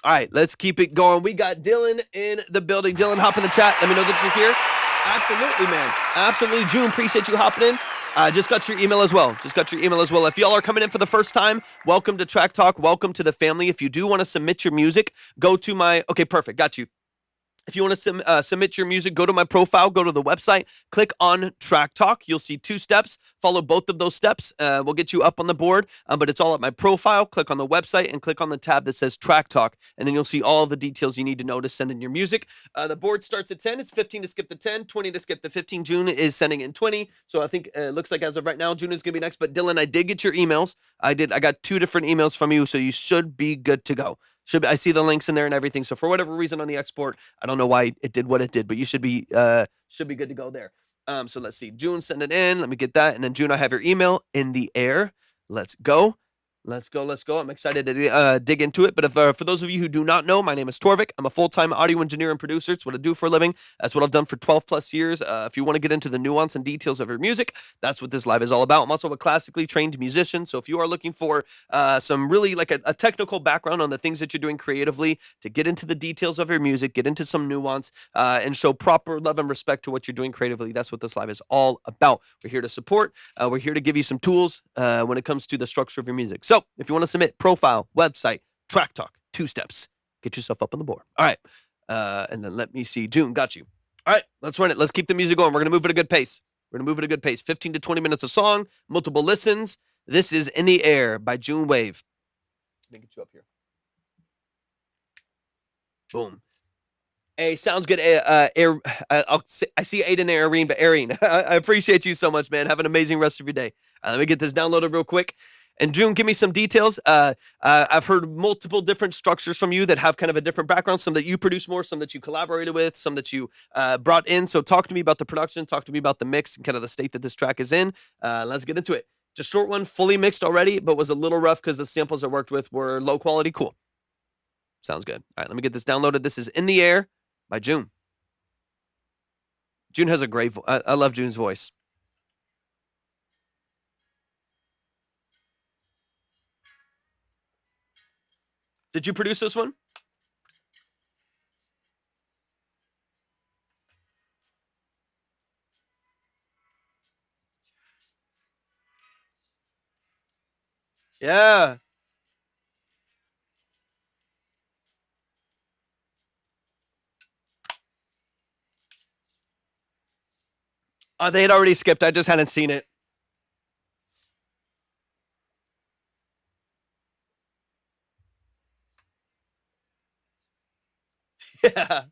[SPEAKER 2] All right, let's keep it going. We got Dylan in the building. Dylan, hop in the chat. Let me know that you're here. Absolutely, man. Absolutely. June, appreciate you hopping in. Just got your email as well. If y'all are coming in for the first time, welcome to Track Talk. Welcome to the family. If you do want to submit your music, go to my... Okay, perfect. Got you. If you want to submit your music, go to my profile, go to the website, click on Track Talk. You'll see 2 steps. Follow both of those steps. We'll get you up on the board, but it's all at my profile. Click on the website and click on the tab that says Track Talk, and then you'll see all of the details you need to know to send in your music. The board starts at 10. It's 15 to skip the 10, 20 to skip the 15. June is sending in 20, so I think it looks like as of right now, June is going to be next. But Dylan, I did get your emails. I got 2 different emails from you, so you should be good to go. I see the links in there and everything. So for whatever reason on the export, I don't know why it did what it did, but you should be good to go there. So let's see. June, send it in. Let me get that. And then June, I have your email in the air. Let's go. Let's go. I'm excited to dig into it. But for those of you who do not know, my name is Torvik. I'm a full-time audio engineer and producer. It's what I do for a living. That's what I've done for 12 plus years. If you want to get into the nuance and details of your music, that's what this live is all about. I'm also a classically trained musician. So if you are looking for some really like a technical background on the things that you're doing creatively to get into the details of your music, get into some nuance, and show proper love and respect to what you're doing creatively, that's what this live is all about. We're here to support. We're here to give you some tools when it comes to the structure of your music. So if you want to submit, profile, website, Track Talk, 2 steps. Get yourself up on the board. All right. And then let me see. June, got you. All right, let's run it. Let's keep the music going. We're going to move at a good pace. 15 to 20 minutes a song, multiple listens. This is In the Air by June Wave. Let me get you up here. Boom. Hey, sounds good. I see Aiden and Irene, but Irene, I appreciate you so much, man. Have an amazing rest of your day. Let me get this downloaded real quick. And June, give me some details. I've heard multiple different structures from you that have kind of a different background, some that you produce more, some that you collaborated with, some that you brought in. So talk to me about the production, talk to me about the mix and kind of the state that this track is in. Let's get into it. It's a short one, fully mixed already, but was a little rough because the samples I worked with were low quality. Cool. Sounds good. All right, let me get this downloaded. This is In the Air by June. June has a great voice. I love June's voice. Did you produce this one? Yeah. They had already skipped. I just hadn't seen it. Yeah.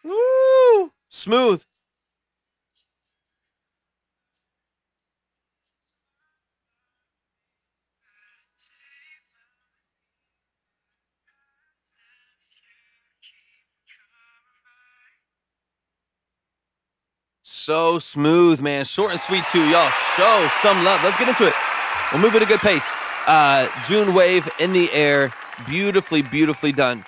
[SPEAKER 2] Woo! Smooth. So smooth, man. Short and sweet too. Y'all show some love. Let's get into it. We'll move at a good pace. June Wave, In the Air. Beautifully, beautifully done.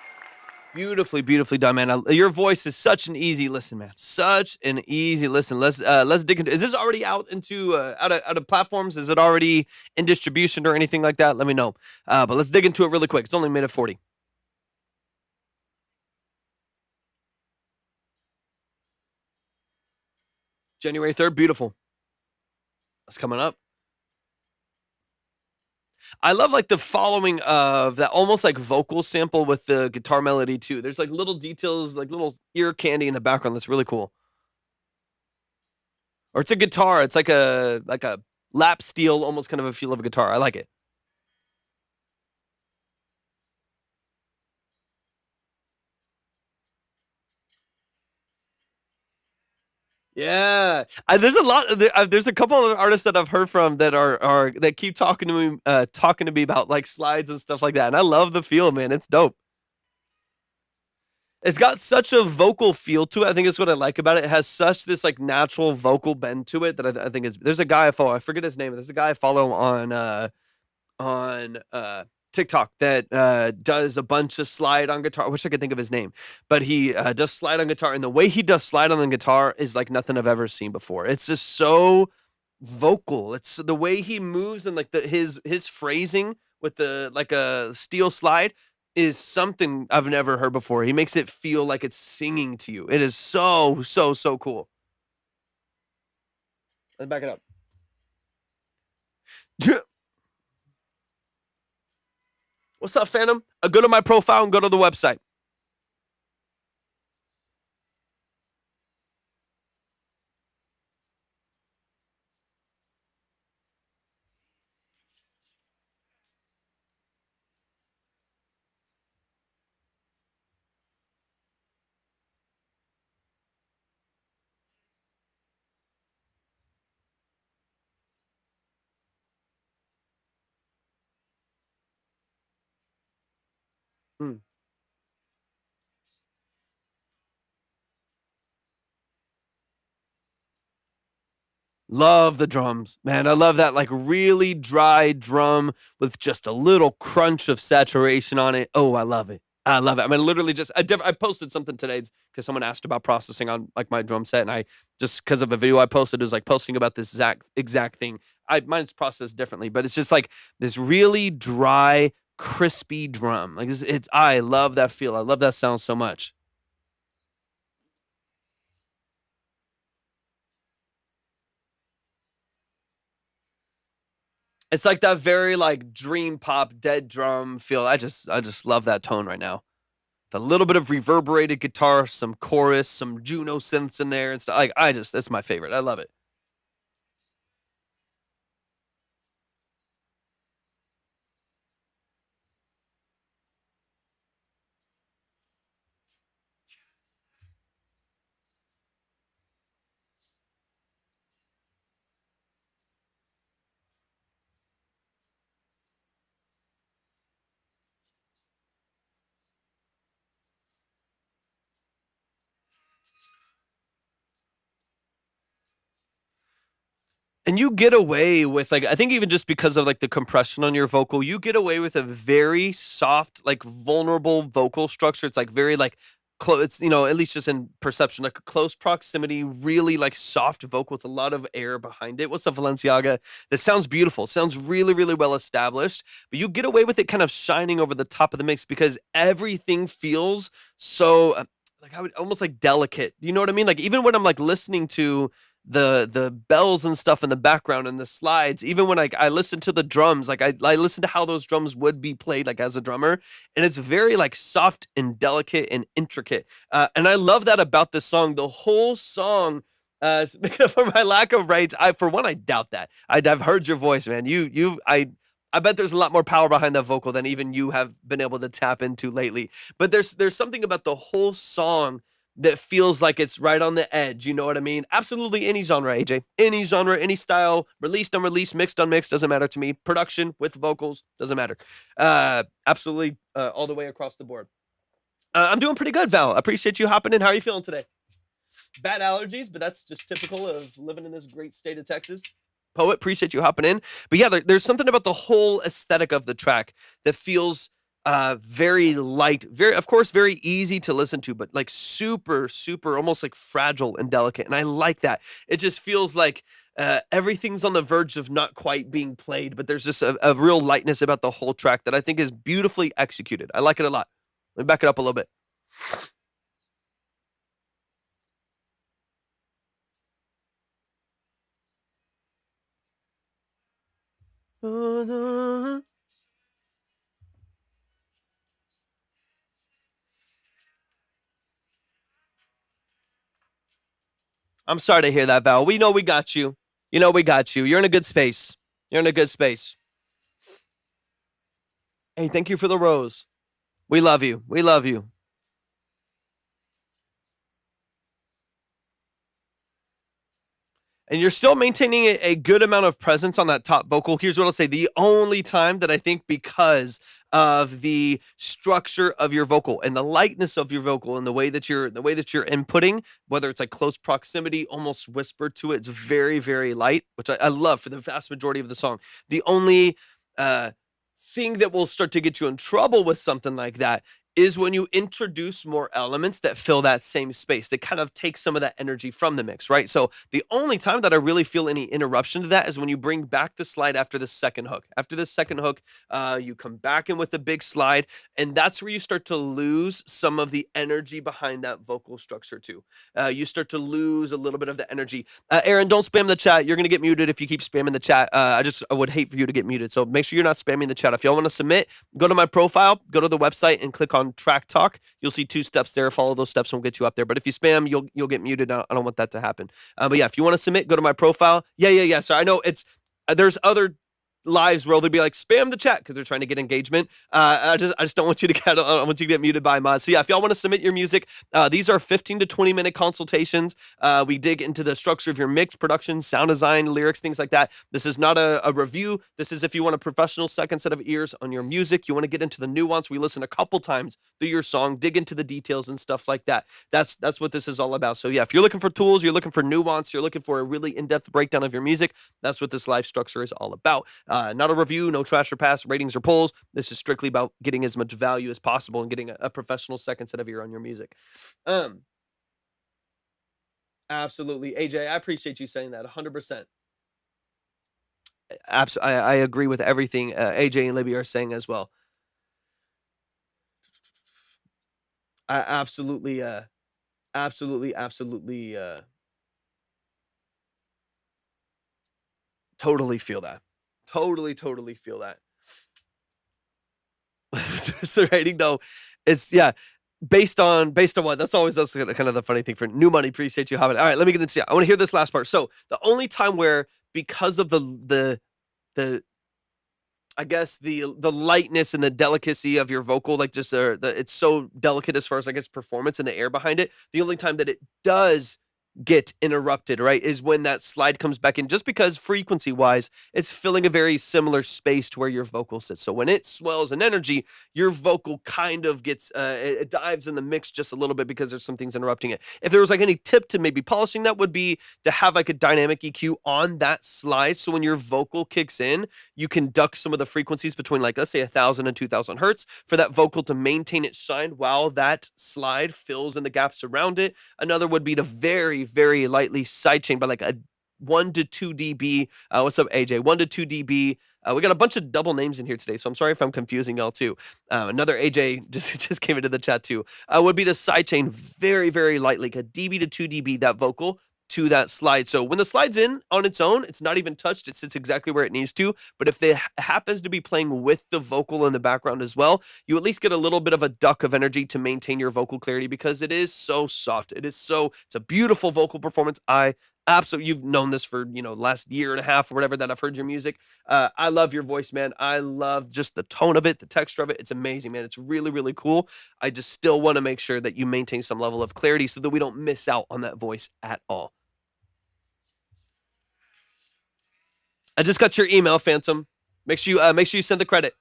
[SPEAKER 2] Beautifully, beautifully done, man. Your voice is such an easy listen, man. Such an easy listen. Let's dig into. Is this already out into out of platforms? Is it already in distribution or anything like that? Let me know. But let's dig into it really quick. It's only a minute 40. January 3rd, beautiful. That's coming up. I love like the following of that almost like vocal sample with the guitar melody too. There's like little details, like little ear candy in the background. That's really cool. Or it's a guitar. It's like a lap steel, almost kind of a feel of a guitar. I like it. Yeah, there's a lot. There's a couple of artists that I've heard from that are that keep talking to me about like slides and stuff like that, and I love the feel, man. It's dope. It's got such a vocal feel to it. I think that's what I like about it. It has such this like natural vocal bend to it that I think is. There's a guy I follow. I forget his name. There's a guy I follow on TikTok that does a bunch of slide on guitar. I wish I could think of his name, but he does slide on guitar, and the way he does slide on the guitar is like nothing I've ever seen before. It's just so vocal. It's the way he moves and like his phrasing with the like a steel slide is something I've never heard before. He makes it feel like it's singing to you. It is so cool. Let's back it up. What's up, Phantom? Go to my profile and go to the website. Hmm. Love the drums, man. I love that like really dry drum with just a little crunch of saturation on it. Oh, I love it. I love it. I mean, literally just I posted something today because someone asked about processing on like my drum set, and I just because of a video I posted was like posting about this exact thing. Mine's processed differently, but it's just like this really dry, crispy drum. Like it's I love that feel. I love that sound so much. It's like that very like dream pop dead drum feel. I just love that tone right now. A little bit of reverberated guitar, some chorus, some Juno synths in there and stuff. Like that's my favorite. I love it. And you get away with like I think even just because of like the compression on your vocal, you get away with a very soft, like vulnerable vocal structure. It's like very like close. It's at least just in perception, like a close proximity, really like soft vocal with a lot of air behind it. What's up, Valenciaga? That sounds beautiful. Sounds really really well established. But you get away with it kind of shining over the top of the mix because everything feels so. Like I would almost like delicate. You know what I mean? Like even when I'm like listening to the bells and stuff in the background and the slides, even when I listen to the drums, like I listen to how those drums would be played like as a drummer, and it's very like soft and delicate and intricate, and I love that about this song. The whole song, speaking of my lack of rights, I for one I doubt that. I've heard your voice, man. I bet there's a lot more power behind that vocal than even you have been able to tap into lately. But there's something about the whole song that feels like it's right on the edge. You know what I mean? Absolutely any genre, AJ. Any genre, any style, released, unreleased, mixed, unmixed, doesn't matter to me. Production with vocals, doesn't matter. Absolutely all the way across the board. I'm doing pretty good, Val. I appreciate you hopping in. How are you feeling today? Bad allergies, but that's just typical of living in this great state of Texas. Poet, appreciate you hopping in. But yeah, there's something about the whole aesthetic of the track that feels very light, very of course very easy to listen to, but like super super almost like fragile and delicate, and I like that. It just feels like everything's on the verge of not quite being played, but there's just a real lightness about the whole track that I think is beautifully executed. I like it a lot. Let me back it up a little bit. I'm sorry to hear that, Val. We know we got you. You know we got you. You're in a good space. You're in a good space. Hey, thank you for the rose. We love you. We love you. And you're still maintaining a good amount of presence on that top vocal. Here's what I'll say. The only time that I think because of the structure of your vocal and the lightness of your vocal and the way that you're inputting, whether it's like close proximity, almost whispered to it, it's very, very light, which I love for the vast majority of the song. The only uh thing that will start to get you in trouble with something like that is when you introduce more elements that fill that same space. They kind of take some of that energy from the mix, right? So the only time that I really feel any interruption to that is when you bring back the slide after the second hook. After the second hook, you come back in with the big slide, and that's where you start to lose some of the energy behind that vocal structure too. You start to lose a little bit of the energy. Aaron, don't spam the chat. You're gonna get muted if you keep spamming the chat. I would hate for you to get muted. So make sure you're not spamming the chat. If y'all want to submit, go to my profile, go to the website, and click on Track Talk. You'll see 2 steps there. Follow those steps, and we'll get you up there. But if you spam, you'll get muted. I don't want that to happen. But yeah, if you want to submit, go to my profile. Yeah. So I know it's there's other lives where they'll be like spam the chat because they're trying to get engagement. I just don't want you to get I don't want you to get muted by mods. So yeah, if y'all want to submit your music, these are 15 to 20 minute consultations. We dig into the structure of your mix, production, sound design, lyrics, things like that. This is not a review. This is if you want a professional second set of ears on your music. You want to get into the nuance. We listen a couple times through your song, dig into the details and stuff like that. That's what this is all about. So yeah, if you're looking for tools, you're looking for nuance, you're looking for a really in-depth breakdown of your music, that's what this live structure is all about. Not a review, no trash or pass, ratings or polls. This is strictly about getting as much value as possible and getting a professional second set of ear on your music. Um, Absolutely, AJ. I appreciate you saying that 100%. I agree with everything AJ and Libby are saying as well. I absolutely, totally feel that. Totally feel that. It's the rating though. It's yeah. Based on what? That's kind of the funny thing for new money. Appreciate you having. All right, let me get into. I want to hear this last part. So the only time where because of the I guess the lightness and the delicacy of your vocal, like just it's so delicate as far as I guess performance and the air behind it. The only time that it does get interrupted, right? Is when that slide comes back in, just because frequency wise, it's filling a very similar space to where your vocal sits. So when it swells in energy, your vocal kind of gets, it dives in the mix just a little bit because there's some things interrupting it. If there was like any tip to maybe polishing that, would be to have like a dynamic EQ on that slide. So when your vocal kicks in, you can duck some of the frequencies between, like, let's say 1,000 and 2,000 hertz for that vocal to maintain its shine while that slide fills in the gaps around it. Another would be to very, very lightly sidechain by like a 1 to 2 dB. What's up, AJ? 1 to 2 dB. We got a bunch of double names in here today, so I'm sorry if I'm confusing y'all too. Another AJ just came into the chat too. Would be to sidechain very, very lightly, like a dB to 2 dB, that vocal to that slide. So when the slide's in on its own, it's not even touched. It sits exactly where it needs to. But if they happens to be playing with the vocal in the background as well, you at least get a little bit of a duck of energy to maintain your vocal clarity, because it is so soft. It's a beautiful vocal performance. I absolutely, you've known this for, last year and a half or whatever that I've heard your music. I love your voice, man. I love just the tone of it, the texture of it. It's amazing, man. It's really, really cool. I just still want to make sure that you maintain some level of clarity so that we don't miss out on that voice at all. I just got your email, Phantom. Make sure you send the credit.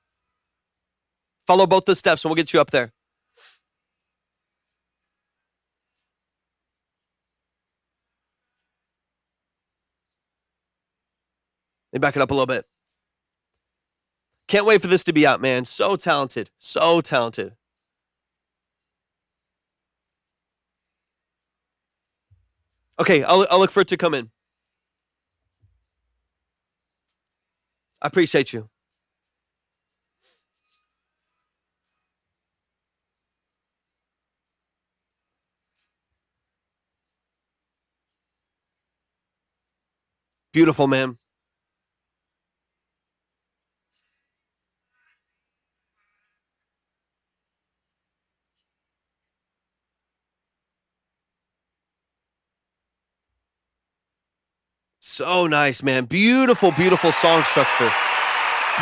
[SPEAKER 2] Follow both the steps, and we'll get you up there. And back it up a little bit. Can't wait for this to be out, man. So talented. So talented. Okay, I'll look for it to come in. I appreciate you. Beautiful, man. So nice, man. Beautiful, beautiful song structure.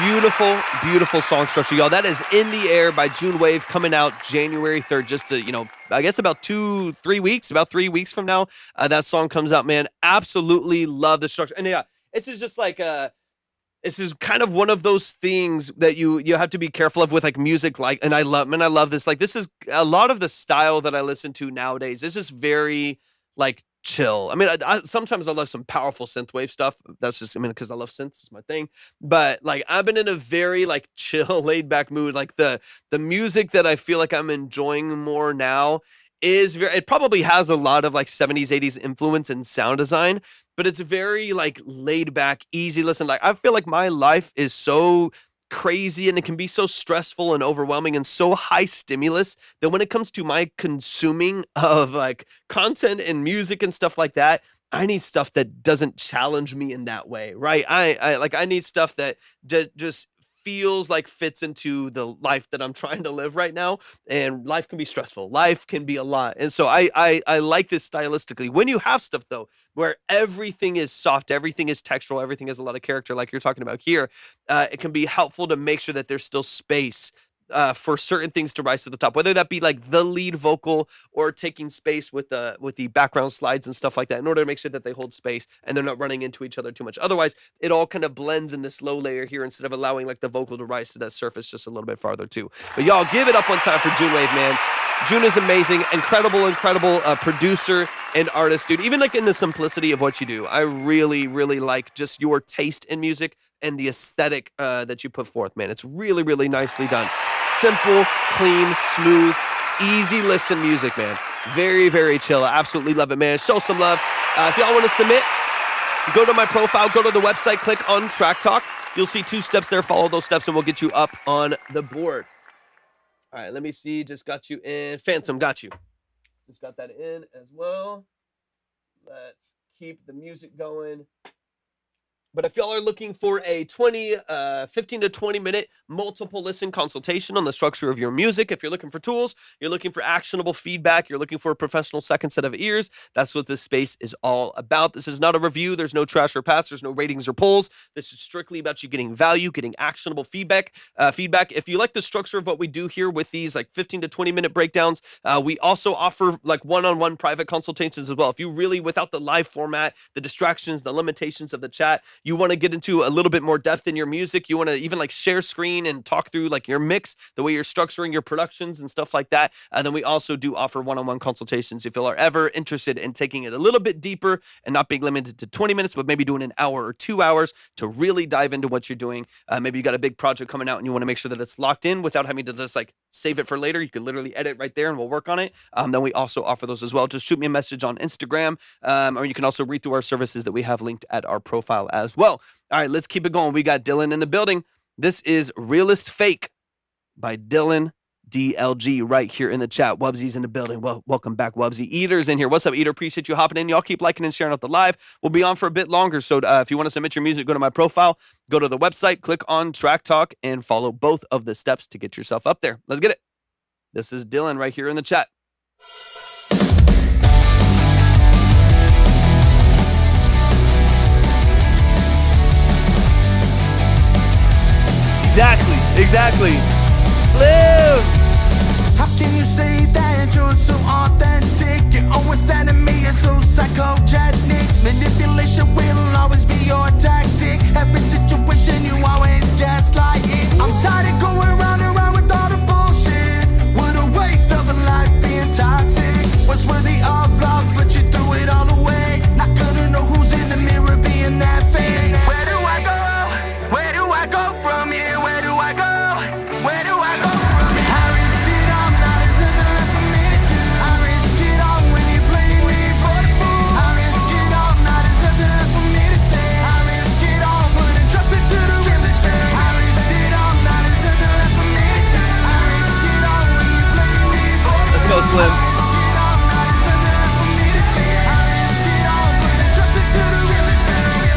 [SPEAKER 2] Beautiful, beautiful song structure, y'all. That is In the Air by June Wave, coming out January 3rd. Just to, I guess about 3 weeks, about 3 weeks from now, that song comes out, man. Absolutely love the structure. And yeah, this is just like, this is kind of one of those things that you have to be careful of with like music, like, and I love this. Like, this is a lot of the style that I listen to nowadays. This is very like chill. I mean, sometimes I love some powerful synthwave stuff. That's just, because I love synths, it's my thing. But like, I've been in a very like chill, laid back mood. Like the music that I feel like I'm enjoying more now is it probably has a lot of like 70s, 80s influence in sound design, but it's very like laid back, easy listen. Like, I feel like my life is so crazy and it can be so stressful and overwhelming and so high stimulus that when it comes to my consuming of like content and music and stuff like that, I need stuff that doesn't challenge me in that way, right? I need stuff that just feels like fits into the life that I'm trying to live right now. And life can be stressful. Life can be a lot. And so I like this stylistically. When you have stuff though, where everything is soft, everything is textural, everything has a lot of character, like you're talking about here, it can be helpful to make sure that there's still space for certain things to rise to the top, whether that be like the lead vocal or taking space with the background slides and stuff like that, in order to make sure that they hold space and they're not running into each other too much. Otherwise, it all kind of blends in this low layer here instead of allowing like the vocal to rise to that surface just a little bit farther too. But y'all, give it up one time for June Wave, man. June is amazing, incredible producer and artist, dude. Even like in the simplicity of what you do, I really, really like just your taste in music and the aesthetic that you put forth, man. It's really, really nicely done. Simple, clean, smooth, easy listen music, man. Very, very chill. I absolutely love it, man. Show some love. If y'all want to submit, go to my profile, go to the website, click on Track Talk. You'll see 2 steps there. Follow those steps and we'll get you up on the board. All right, let me see. Just got you in. Phantom, got you. Just got that in as well. Let's keep the music going. But if y'all are looking for a 15 to 20 minute multiple listen consultation on the structure of your music, if you're looking for tools, you're looking for actionable feedback, you're looking for a professional second set of ears, that's what this space is all about. This is not a review. There's no trash or pass. There's no ratings or polls. This is strictly about you getting value, getting actionable feedback. If you like the structure of what we do here with these like 15 to 20 minute breakdowns, we also offer like one-on-one private consultations as well. If you really, without the live format, the distractions, the limitations of the chat, you want to get into a little bit more depth in your music, you want to even like share screen and talk through like your mix, the way you're structuring your productions and stuff like that, then we also do offer one-on-one consultations if you are ever interested in taking it a little bit deeper and not being limited to 20 minutes, but maybe doing an hour or 2 hours to really dive into what you're doing. Maybe you got a big project coming out and you want to make sure that it's locked in without having to just like save it for later. You can literally edit right there and we'll work on it. Then we also offer those as well. Just shoot me a message on Instagram, or you can also read through our services that we have linked at our profile as well. All right, let's keep it going. We got Dylan in the building. This is Realist Fake by Dylan DLG right here in the chat. Wubsy's in the building. Well, welcome back, Wubsy. Eater's in here. What's up, Eater? Appreciate you hopping in. Y'all keep liking and sharing out the live. We'll be on for a bit longer. So if you want to submit your music, go to my profile, go to the website, click on Track Talk, and follow both of the steps to get yourself up there. Let's get it. This is Dylan right here in the chat. Exactly. Slim.
[SPEAKER 1] How can you say that you're so authentic? You're always standing me as so psychogenic. Manipulation will always be your tactic. Every situation you always gaslight it. I'm tired of going round and round with all the bullshit. What a waste of a life being toxic. What's worthy of love, but you threw it all away. Not gonna know who's in the mirror being that fake. Where do I go? Where do I go from here? Where do I go? Where do I go from here? I risked it all, now there's nothing left for me to do. I risk it all when you play me for the fool. I risk it all, now there's nothing left for me to say. I risk it all, putting trust into the realest thing. I risked it all, now there's nothing left for me to do. I risk it all when you play me for the fool.
[SPEAKER 2] Let's go, Slim.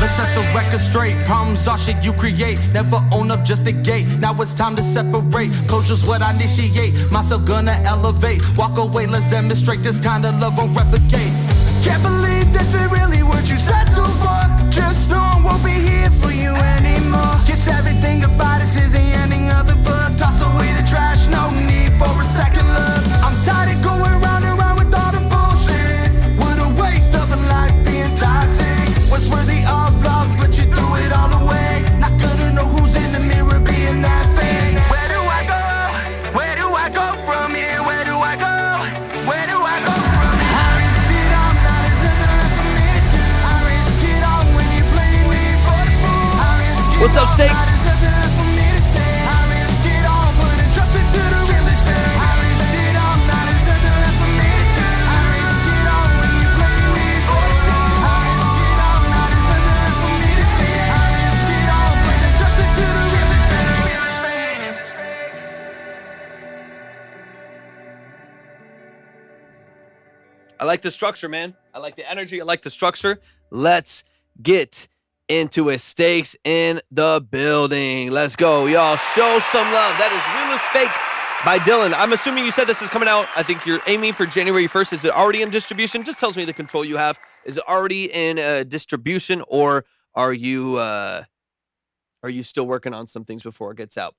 [SPEAKER 1] Let's set the record straight. Problems are shit you create. Never own up, just a gate. Now it's time to separate. Closure's what I initiate. Myself gonna elevate. Walk away, let's demonstrate. This kind of love won't replicate. Can't believe this is really what you settled for. Just know I won't be here for you anymore. Guess everything about us is the ending of the book. Toss away the trash, no need for a second look. I'm tired of going round and round with all the bullshit. What a waste of a life being toxic. What's worthy of love, but you threw it all away. Not gonna know who's in the mirror being that fake. Where do I go? Where do I go from here? Where do I go? Where do I go from here? I risked it all, now there's nothing left for me to do. I risk it all when you play me for the fool. I risk it
[SPEAKER 2] What's up,
[SPEAKER 1] all,
[SPEAKER 2] Stakes?
[SPEAKER 1] now there's nothing left for me to say. I risk it all, putting trust into the realest thing. I risked it all, now there's nothing left for me to do. I risk it all when you play me for the fool. I risk it all, now there's nothing left for me to say. I risk it all, putting trust into the realest thing.
[SPEAKER 2] I like the structure, man. I like the energy. I like the structure. Let's get into it. Stakes in the building. Let's go, y'all. Show some love. That is Realist Fake by Dylan. I'm assuming you said this is coming out. I think you're aiming for January 1st. Is it already in distribution? Just tells me the control you have. Is it already in distribution, or are you still working on some things before it gets out?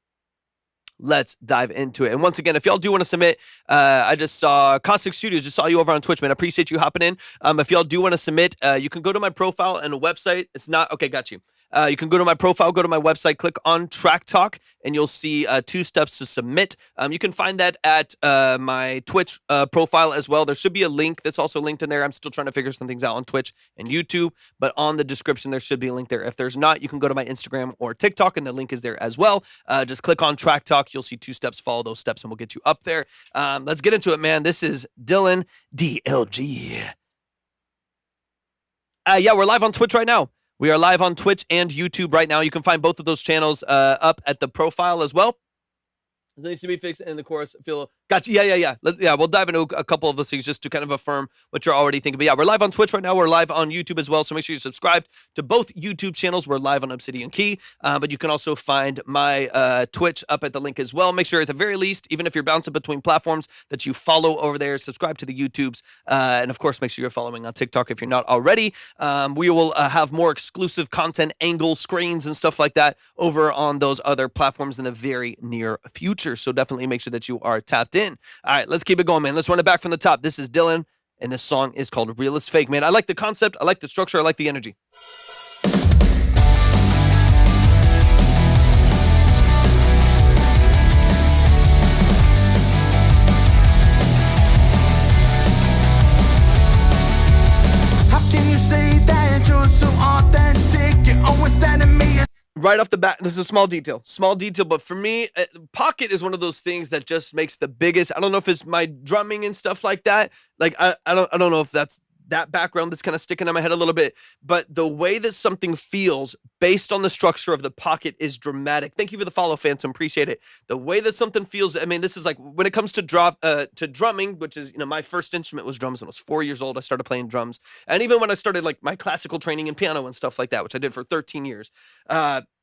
[SPEAKER 2] Let's dive into it. And once again, if y'all do want to submit, I just saw Caustic Studios, just saw you over on Twitch, man. I appreciate you hopping in. If y'all do want to submit, you can go to my profile and a website. It's not, okay, got you. You can go to my profile, go to my website, click on Track Talk, and you'll see 2 steps to submit. You can find that at my Twitch profile as well. There should be a link that's also linked in there. I'm still trying to figure some things out on Twitch and YouTube, but on the description, there should be a link there. If there's not, you can go to my Instagram or TikTok, and the link is there as well. Just click on Track Talk. You'll see 2 steps. Follow those steps, and we'll get you up there. Let's get into it, man. This is Dylan DLG. Yeah, we're live on Twitch right now. We are live on Twitch and YouTube right now. You can find both of those channels up at the profile as well. It needs to be fixed in the chorus. Feel Gotcha. Yeah. Yeah, we'll dive into a couple of those things just to kind of affirm what you're already thinking. But yeah, we're live on Twitch right now. We're live on YouTube as well. So make sure you subscribe to both YouTube channels. We're live on Obsidian Key, but you can also find my Twitch up at the link as well. Make sure at the very least, even if you're bouncing between platforms, that you follow over there, subscribe to the YouTubes, and of course, make sure you're following on TikTok if you're not already. We will have more exclusive content, angles, screens, and stuff like that over on those other platforms in the very near future. So definitely make sure that you are tapped in. All right, let's keep it going, man. Let's run it back from the top. This is Dylan, and this song is called Real is Fake, man. I like the concept. I like the structure. I like the energy.
[SPEAKER 1] How can you say that you're so authentic? You always stand to me.
[SPEAKER 2] Right off the bat, this is a small detail, but for me, pocket is one of those things that just makes the biggest. I don't know if it's my drumming and stuff like that. Like I don't know if that's that background that's kind of sticking in my head a little bit, but the way that something feels based on the structure of the pocket is dramatic. Thank you for the follow, Phantom. Appreciate it. The way that something feels, I mean, this is like when it comes to drumming, which is, my first instrument was drums when I was 4 years old. I started playing drums. And even when I started like my classical training in piano and stuff like that, which I did for 13 years,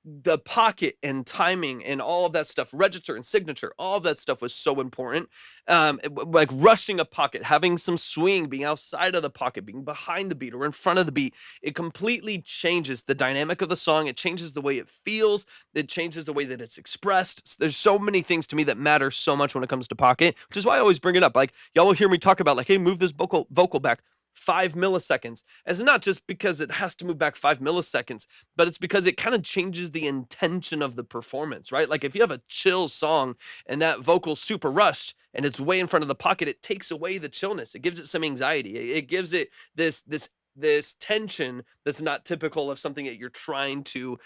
[SPEAKER 2] the pocket and timing and all of that stuff, register and signature, all of that stuff was so important. Like rushing a pocket, having some swing, being outside of the pocket, being behind the beat or in front of the beat, it completely changes the dynamic of the song. It changes the way it feels. It changes the way that it's expressed. There's so many things to me that matter so much when it comes to pocket, which is why I always bring it up. Like y'all will hear me talk about like, hey, move this vocal back 5 milliseconds. And it's not just because it has to move back 5 milliseconds, but it's because it kind of changes the intention of the performance, right? Like if you have a chill song and that vocal's super rushed and it's way in front of the pocket, it takes away the chillness. It gives it some anxiety. It gives it this tension that's not typical of something that you're trying to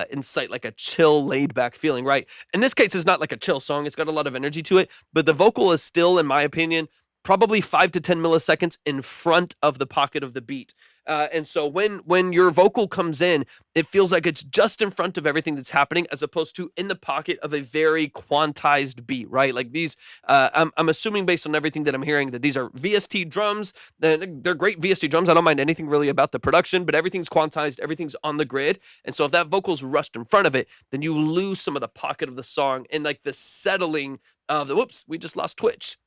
[SPEAKER 2] incite, like a chill, laid back feeling, right? In this case, it's not like a chill song. It's got a lot of energy to it, but the vocal is still, in my opinion, probably 5 to 10 milliseconds in front of the pocket of the beat. And so when your vocal comes in, it feels like it's just in front of everything that's happening, as opposed to in the pocket of a very quantized beat, right? Like these, I'm assuming based on everything that I'm hearing that these are VST drums. They're great VST drums. I don't mind anything really about the production, but everything's quantized, everything's on the grid. And so if that vocal's rushed in front of it, then you lose some of the pocket of the song and like the settling of the, whoops, we just lost Twitch.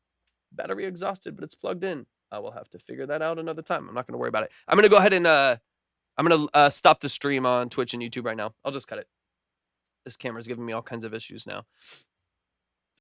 [SPEAKER 2] Battery exhausted, but it's plugged in. I will have to figure that out another time. I'm not going to worry about it. I'm going to go ahead and I'm going to stop the stream on Twitch and YouTube right now. I'll just cut it. This camera's giving me all kinds of issues now.